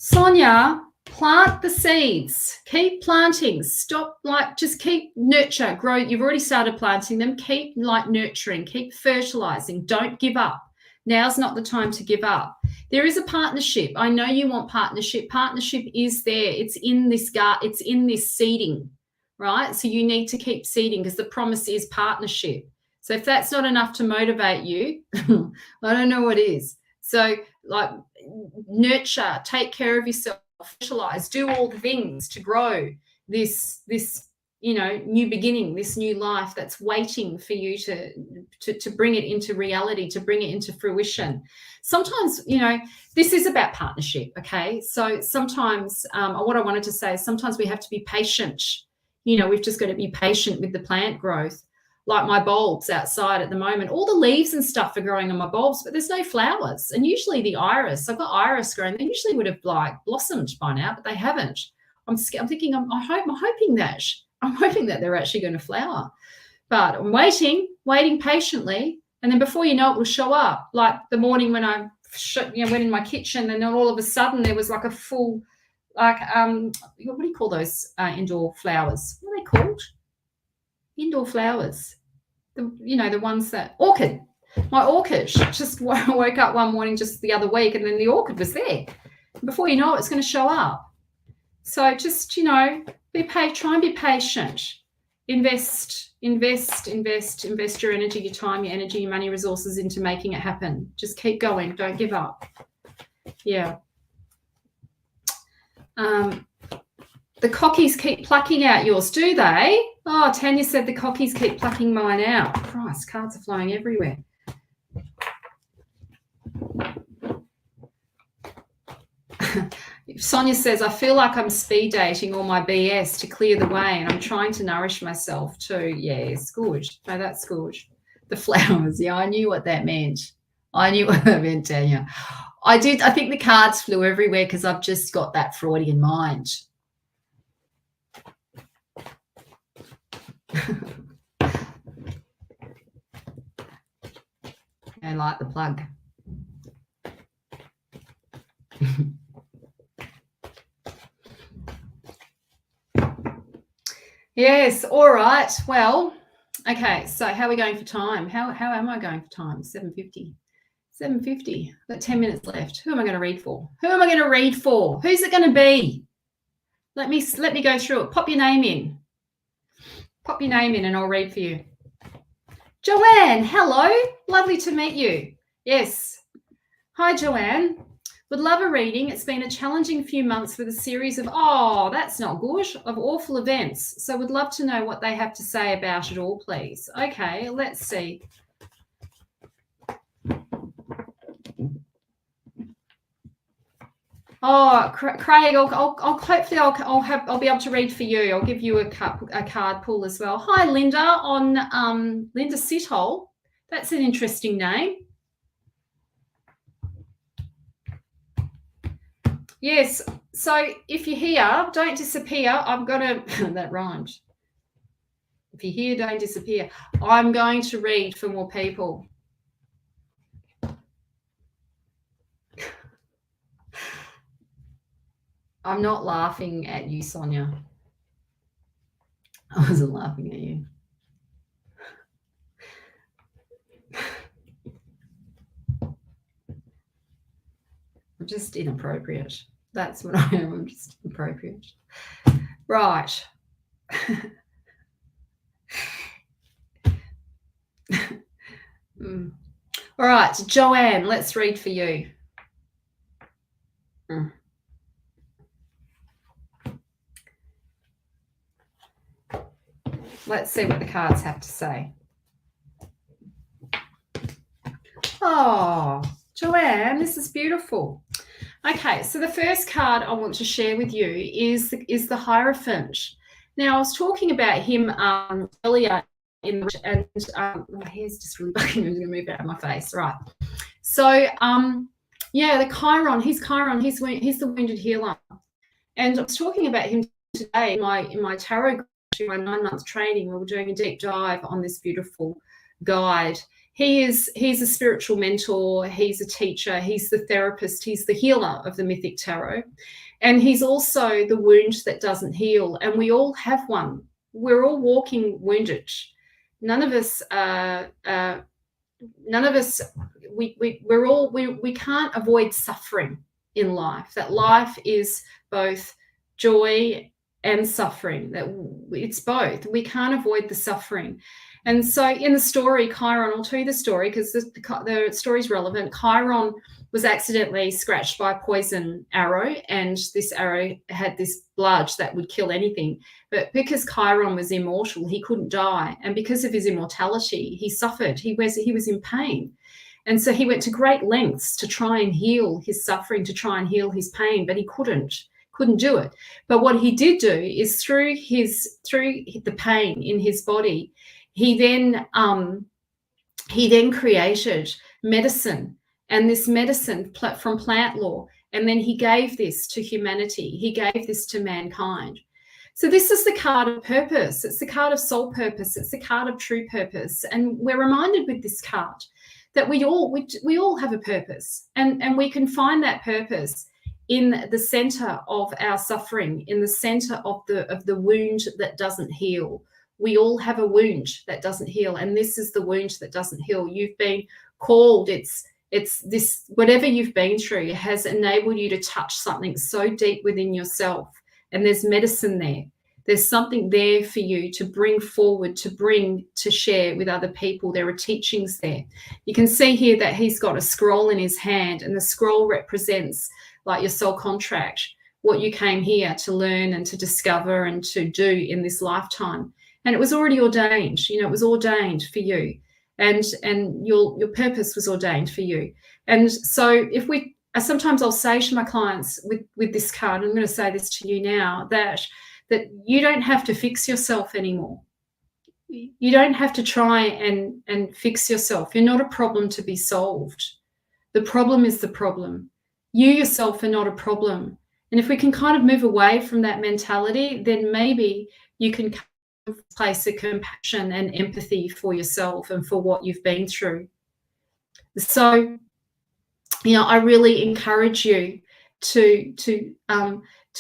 Sonia, plant the seeds. Keep planting. Stop, just keep nurture, grow. You've already started planting them. Keep nurturing. Keep fertilizing. Don't give up. Now's not the time to give up. There is a partnership. I know you want partnership. Partnership is there. It's in this it's in this seeding, right? So you need to keep seeding, because the promise is partnership. So if that's not enough to motivate you, I don't know what is. So nurture, take care of yourself, fertilize, do all the things to grow this new beginning, this new life that's waiting for you to bring it into reality, to bring it into fruition. Sometimes, this is about partnership, okay? So sometimes what I wanted to say is sometimes we have to be patient. We've just got to be patient with the plant growth. Like my bulbs outside at the moment, all the leaves and stuff are growing on my bulbs, but there's no flowers. And usually the iris, I've got iris growing, they usually would have blossomed by now, but they haven't. I'm thinking, I'm hoping that they're actually going to flower. But I'm waiting patiently, and then before you know it, will show up. Like the morning when I went in my kitchen, and then all of a sudden there was like a full, what do you call those indoor flowers? What are they called? Indoor flowers. The ones that my orchid just woke up one morning just the other week, and then the orchid was there. Before you know it, it's going to show up. So just, try and be patient. Invest your energy, your time, your energy, your money, resources into making it happen. Just keep going. Don't give up. Yeah. The cockies keep plucking out yours, do they? Oh, Tanya said the cockies keep plucking mine out. Christ, cards are flying everywhere. Sonia says, I feel like I'm speed dating all my BS to clear the way, and I'm trying to nourish myself too. Yeah, it's good. No, that's good. The flowers. Yeah, I knew what that meant. Tanya. I did. I think the cards flew everywhere because I've just got that Freudian mind. I like the plug. Yes, all right. Well, okay, so how are we going for time? How am I going for time? 7:50. 7:50. Got 10 minutes left. Who am I going to read for? Who's it going to be? Let me go through it. Pop your name in. And I'll read for you. Joanne, hello. Lovely to meet you. Yes. Hi, Joanne. Would love a reading. It's been a challenging few months with a series of, that's not good, of awful events. So would love to know what they have to say about it all, please. Okay, let's see. Oh, Craig, hopefully I'll be able to read for you. I'll give you a card pull as well. Hi, Linda on Linda Sithole. That's an interesting name. Yes. So if you're here, don't disappear. I'm gonna that rhymed. If you're here, don't disappear. I'm going to read for more people. I'm not laughing at you, Sonia. I wasn't laughing at you. just inappropriate. That's what I am. I'm just inappropriate. Right. All right, Joanne, let's read for you. Let's see what the cards have to say. Oh, Joanne, this is beautiful. Okay, so the first card I want to share with you is the Hierophant. Now, I was talking about him earlier, and my hair's just really bugging me. I'm going to move it out of my face. Right. So, yeah, the Chiron. He's the wounded healer, and I was talking about him today in my tarot, my 9-month training. We were doing a deep dive on this beautiful guide. He's a spiritual mentor, he's a teacher, he's the therapist, he's the healer of the Mythic Tarot. And he's also the wound that doesn't heal. And we all have one. We're all walking wounded. None of us we can't avoid suffering in life. That life is both joy and suffering. That it's both. We can't avoid the suffering. And so in the story, Chiron, I'll tell you the story because the story's relevant. Chiron was accidentally scratched by a poison arrow, and this arrow had this blood that would kill anything. But because Chiron was immortal, he couldn't die. And because of his immortality, he suffered. He was in pain. And so he went to great lengths to try and heal his suffering, to try and heal his pain, but he couldn't do it. But what he did do is through the pain in his body, he then created medicine, and this medicine from plant law, and then he gave this to humanity. He gave this to mankind. So this is the card of purpose. It's the card of soul purpose. It's the card of true purpose. And we're reminded with this card that we all have a purpose, and we can find that purpose in the center of our suffering, in the center of the wound that doesn't heal. We all have a wound that doesn't heal, and this is the wound that doesn't heal. You've been called. It's this, whatever you've been through has enabled you to touch something so deep within yourself, and there's medicine there. There's something there for you to bring forward, to share with other people. There are teachings there. You can see here that he's got a scroll in his hand, and the scroll represents like your soul contract, what you came here to learn and to discover and to do in this lifetime. And it was already ordained, it was ordained for you, and your purpose was ordained for you. And so sometimes I'll say to my clients with this card, I'm going to say this to you now, that you don't have to fix yourself anymore. You don't have to try and fix yourself. You're not a problem to be solved. The problem is the problem. You yourself are not a problem. And if we can kind of move away from that mentality, then maybe you can place a compassion and empathy for yourself and for what you've been through. So, I really encourage you to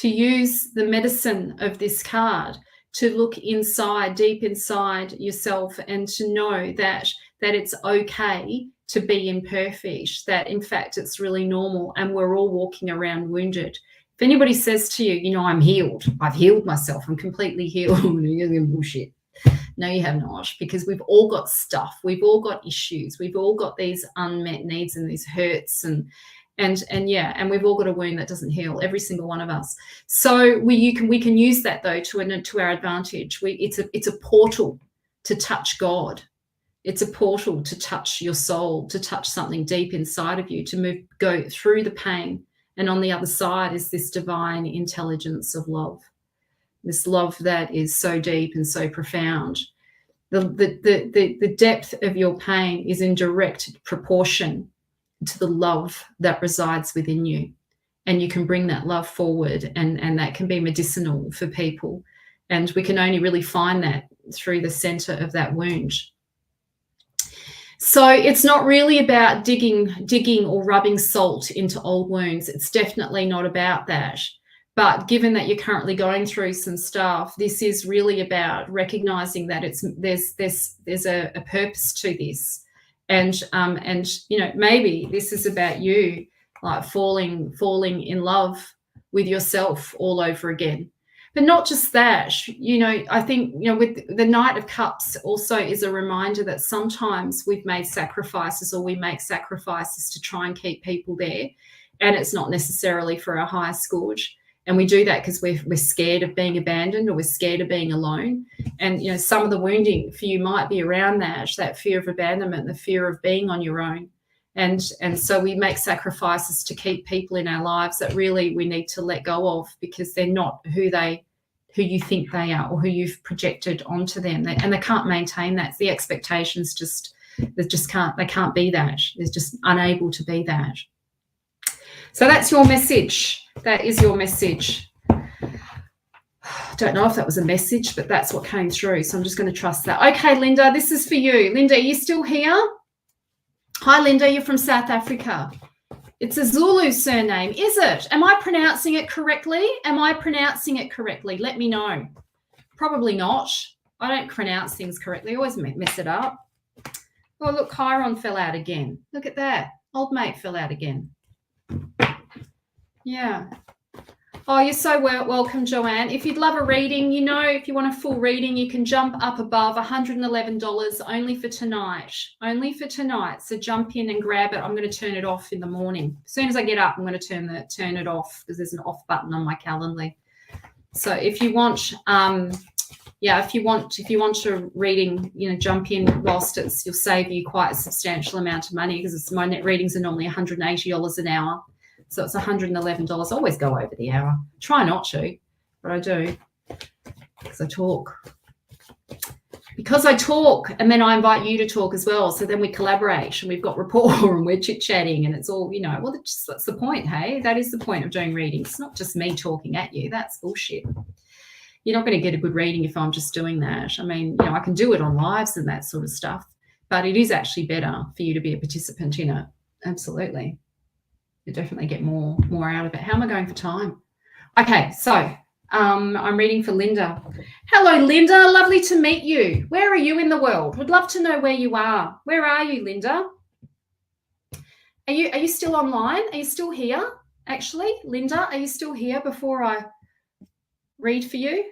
use the medicine of this card to look inside, deep inside yourself, and to know that it's okay to be imperfect, that in fact it's really normal, and we're all walking around wounded. If anybody says to you, I'm healed, I've healed myself, I'm completely healed, you're bullshit. No, you have not, because we've all got stuff, we've all got issues, we've all got these unmet needs and these hurts, and we've all got a wound that doesn't heal, every single one of us. So we can use that though to our advantage. It's a portal to touch God. It's a portal to touch your soul, to touch something deep inside of you, to go through the pain. And on the other side is this divine intelligence of love, this love that is so deep and so profound. The depth of your pain is in direct proportion to the love that resides within you. And you can bring that love forward, and that can be medicinal for people. And we can only really find that through the center of that wound. So it's not really about digging or rubbing salt into old wounds. It's definitely not about that. But given that you're currently going through some stuff, this is really about recognizing that there's a purpose to this, and maybe this is about you like falling in love with yourself all over again. But not just that, I think, with the Knight of Cups also is a reminder that sometimes we've made sacrifices, or we make sacrifices to try and keep people there, and it's not necessarily for our highest good. And we do that because we're scared of being abandoned, or we're scared of being alone. And, some of the wounding for you might be around that fear of abandonment, the fear of being on your own. And so we make sacrifices to keep people in our lives that really we need to let go of, because they're not who you think they are, or who you've projected onto them. And they can't maintain that. The expectations they can't be that. They're just unable to be that. So that's your message. That is your message. I don't know if that was a message, but that's what came through. So I'm just going to trust that. Okay, Linda, this is for you. Linda, are you still here? Hi, Linda, you're from South Africa. It's a Zulu surname, is it? Am I pronouncing it correctly? Let me know. Probably not. I don't pronounce things correctly. I always mess it up. Oh, look, Chiron fell out again. Look at that. Old mate fell out again. Yeah. Oh, you're so welcome, Joanne. If you'd love a reading, if you want a full reading, you can jump up above $111 only for tonight. So jump in and grab it. I'm going to turn it off in the morning. As soon as I get up, I'm going to turn it off, because there's an off button on my Calendly. So if you want, if you want a reading, jump in whilst you'll save you quite a substantial amount of money, because my net readings are normally $180 an hour. So it's $111. I always go over the hour. Try not to, but I do, because I talk. And then I invite you to talk as well. So then we collaborate, and we've got rapport, and we're chit-chatting, and it's all, that's the point, hey? That is the point of doing readings. It's not just me talking at you. That's bullshit. You're not going to get a good reading if I'm just doing that. I mean, I can do it on lives and that sort of stuff, but it is actually better for you to be a participant in it. Absolutely. You definitely get more out of it. How am I going for time? Okay, so I'm reading for Linda. Hello, Linda. Lovely to meet you. Where are you in the world? Would love to know where you are. Where are you, Linda? Are you still online? Are you still here? Actually, Linda, are you still here before I read for you?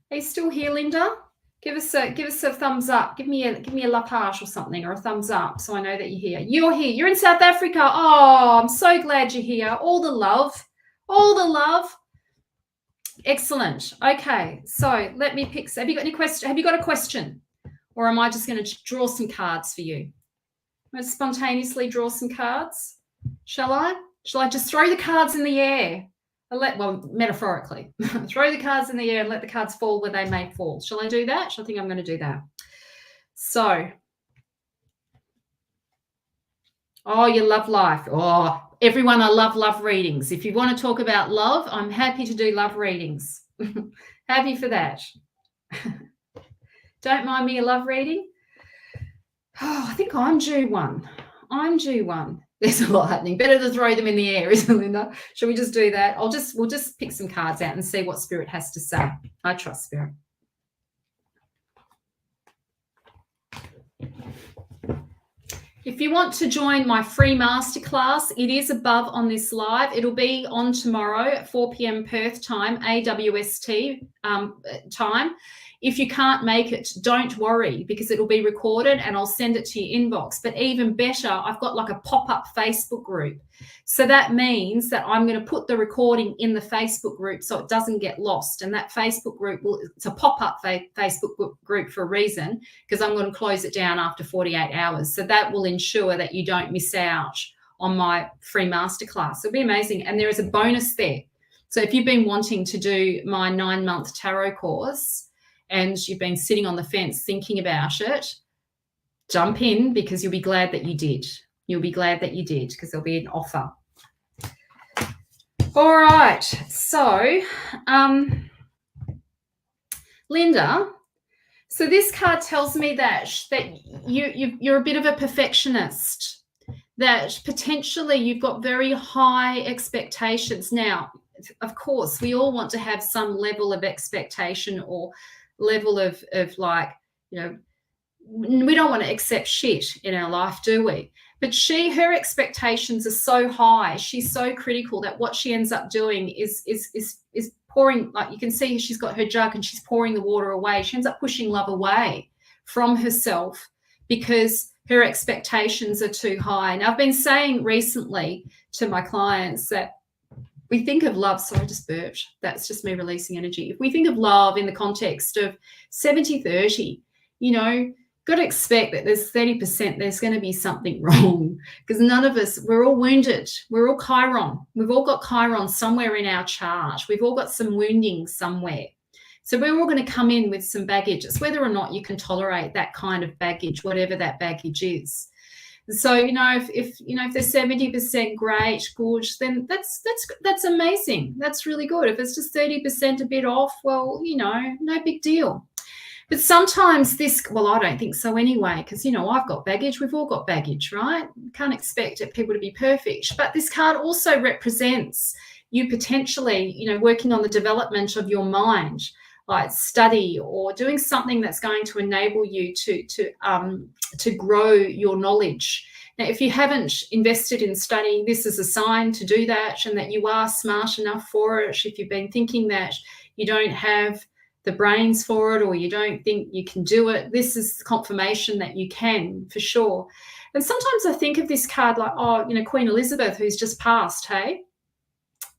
Are you still here, Linda? Give us a thumbs up. Give me a la page or something, or a thumbs up, so I know that you're here. You're here. You're in South Africa. Oh, I'm so glad you're here. All the love. Excellent. Okay, so let me pick. Have you got any question? Have you got a question, or am I just going to draw some cards for you? I'm going to spontaneously draw some cards. Shall I? Shall I just throw the cards in the air? Metaphorically, throw the cards in the air and let the cards fall where they may fall. Shall I do that? I think I'm going to do that. So, oh, your love life. Oh, everyone, I love readings. If you want to talk about love, I'm happy to do love readings. Happy for that. Don't mind me a love reading. Oh, I think I'm due one. There's a lot happening. Better to throw them in the air, isn't it, Linda? Shall we just do that? We'll just pick some cards out and see what Spirit has to say. I trust Spirit. If you want to join my free masterclass, it is above on this live. It'll be on tomorrow at 4 p.m. Perth time, AWST time. If you can't make it, don't worry, because it'll be recorded and I'll send it to your inbox. But even better, I've got like a pop-up Facebook group. So that means that I'm going to put the recording in the Facebook group so it doesn't get lost. And that Facebook group, it's a pop-up Facebook group for a reason, because I'm going to close it down after 48 hours. So that will ensure that you don't miss out on my free masterclass. It'll be amazing. And there is a bonus there. So if you've been wanting to do my 9-month tarot course, and you've been sitting on the fence thinking about it, jump in, because you'll be glad that you did. You'll be glad that you did, because there'll be an offer. All right. So, Linda, so this card tells me that you're a bit of a perfectionist, that potentially you've got very high expectations. Now, of course, we all want to have some level of expectation or level of like, we don't want to accept shit in our life, do we? But her expectations are so high. She's so critical that what she ends up doing is pouring, like you can see she's got her jug and she's pouring the water away. She ends up pushing love away from herself because her expectations are too high. And I've been saying recently to my clients that we think of love, sorry, I just burped. That's just me releasing energy. If we think of love in the context of 70-30, got to expect that there's 30% there's going to be something wrong, because none of us, we're all wounded. We're all Chiron. We've all got Chiron somewhere in our chart. We've all got some wounding somewhere. So we're all going to come in with some baggage. It's whether or not you can tolerate that kind of baggage, whatever that baggage is. So, if there's 70% great, good, then that's amazing. That's really good. If it's just 30% a bit off, well, no big deal. But sometimes I don't think so anyway, because, I've got baggage. We've all got baggage, right? Can't expect people to be perfect. But this card also represents you potentially, working on the development of your mind, like study or doing something that's going to enable you to grow your knowledge. Now, if you haven't invested in studying, this is a sign to do that, and that you are smart enough for it. If you've been thinking that you don't have the brains for it, or you don't think you can do it, this is confirmation that you can, for sure. And sometimes I think of this card like, Queen Elizabeth, who's just passed, hey?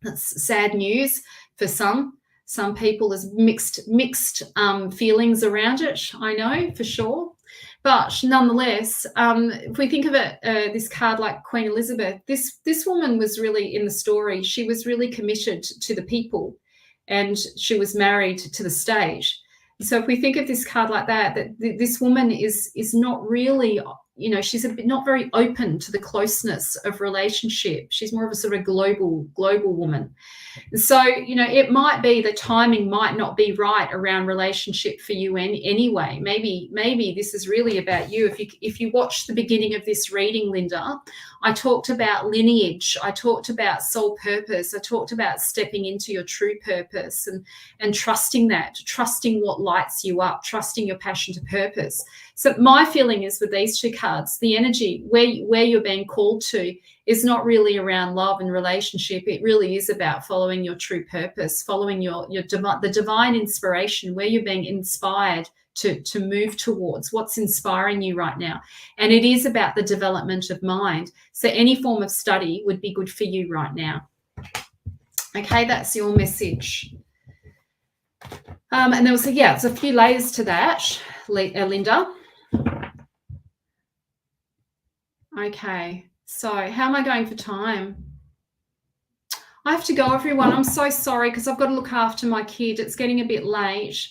That's sad news for some people. There's mixed feelings around it, I know, for sure. But nonetheless, if we think of it, this card like Queen Elizabeth, this woman was really, in the story, she was really committed to the people, and she was married to the stage. So if we think of this card like that this woman is not really, she's not very open to the closeness of relationship. She's more of a sort of global woman. So, it might be the timing might not be right around relationship for you anyway. Maybe this is really about you. If you watch the beginning of this reading, Linda, I talked about lineage. I talked about soul purpose. I talked about stepping into your true purpose and trusting what lights you up, trusting your passion to purpose. So my feeling is with these two cards, the energy where you're being called to is not really around love and relationship. It really is about following your true purpose, following the divine inspiration, where you're being inspired to move towards, what's inspiring you right now. And it is about the development of mind. So any form of study would be good for you right now. Okay, that's your message. And there's a few layers to that, Linda. Okay, so how am I going for time? I have to go, everyone. I'm so sorry, because I've got to look after my kid. It's getting a bit late.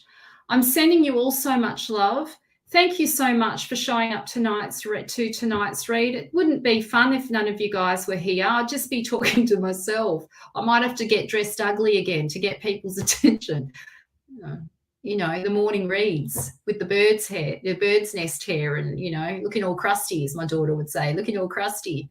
I'm sending you all so much love. Thank you so much for showing up to tonight's read. It wouldn't be fun if none of you guys were here. I'd just be talking to myself. I might have to get dressed ugly again to get people's attention. The morning reads with the bird's nest hair, and, looking all crusty, as my daughter would say, looking all crusty.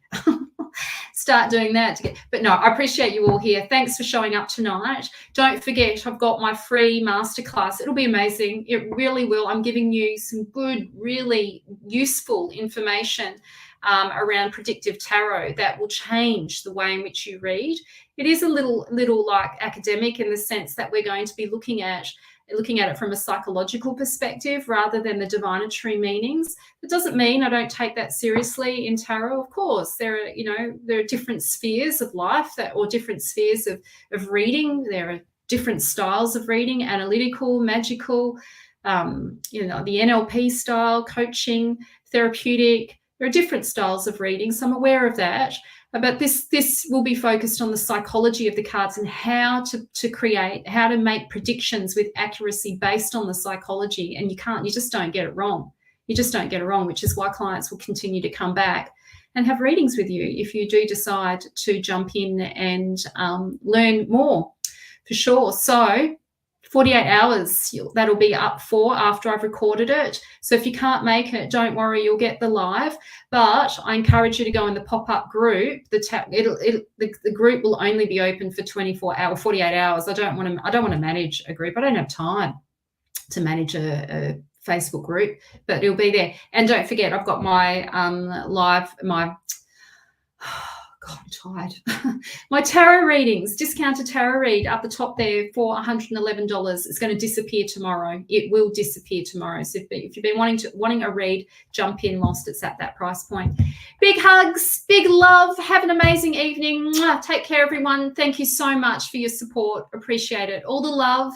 Start doing that. But no, I appreciate you all here. Thanks for showing up tonight. Don't forget, I've got my free masterclass. It'll be amazing. It really will. I'm giving you some good, really useful information around predictive tarot that will change the way in which you read. It is a little like academic in the sense that we're going to be looking at it from a psychological perspective rather than the divinatory meanings. It doesn't mean I don't take that seriously in tarot. Of course, there are different spheres of life or different spheres of reading. There are different styles of reading: analytical, magical, the NLP style, coaching, therapeutic. There are different styles of reading, so I'm aware of that. But this will be focused on the psychology of the cards and how to make predictions with accuracy based on the psychology. And you just don't get it wrong. You just don't get it wrong, which is why clients will continue to come back and have readings with you if you do decide to jump in and learn more, for sure. So 48 hours, that'll be up for after I've recorded it. So if you can't make it, don't worry, you'll get the live. But I encourage you to go in the pop-up group. The group will only be open for 48 hours. I don't want to manage a group. I don't have time to manage a Facebook group, but it'll be there. And don't forget, I've got my God, I'm tired. My tarot readings, discounted tarot read up the top there for $111. It's going to disappear tomorrow. It will disappear tomorrow. So if you've been wanting a read, jump in whilst it's at that price point. Big hugs, big love. Have an amazing evening. Take care, everyone. Thank you so much for your support. Appreciate it. All the love.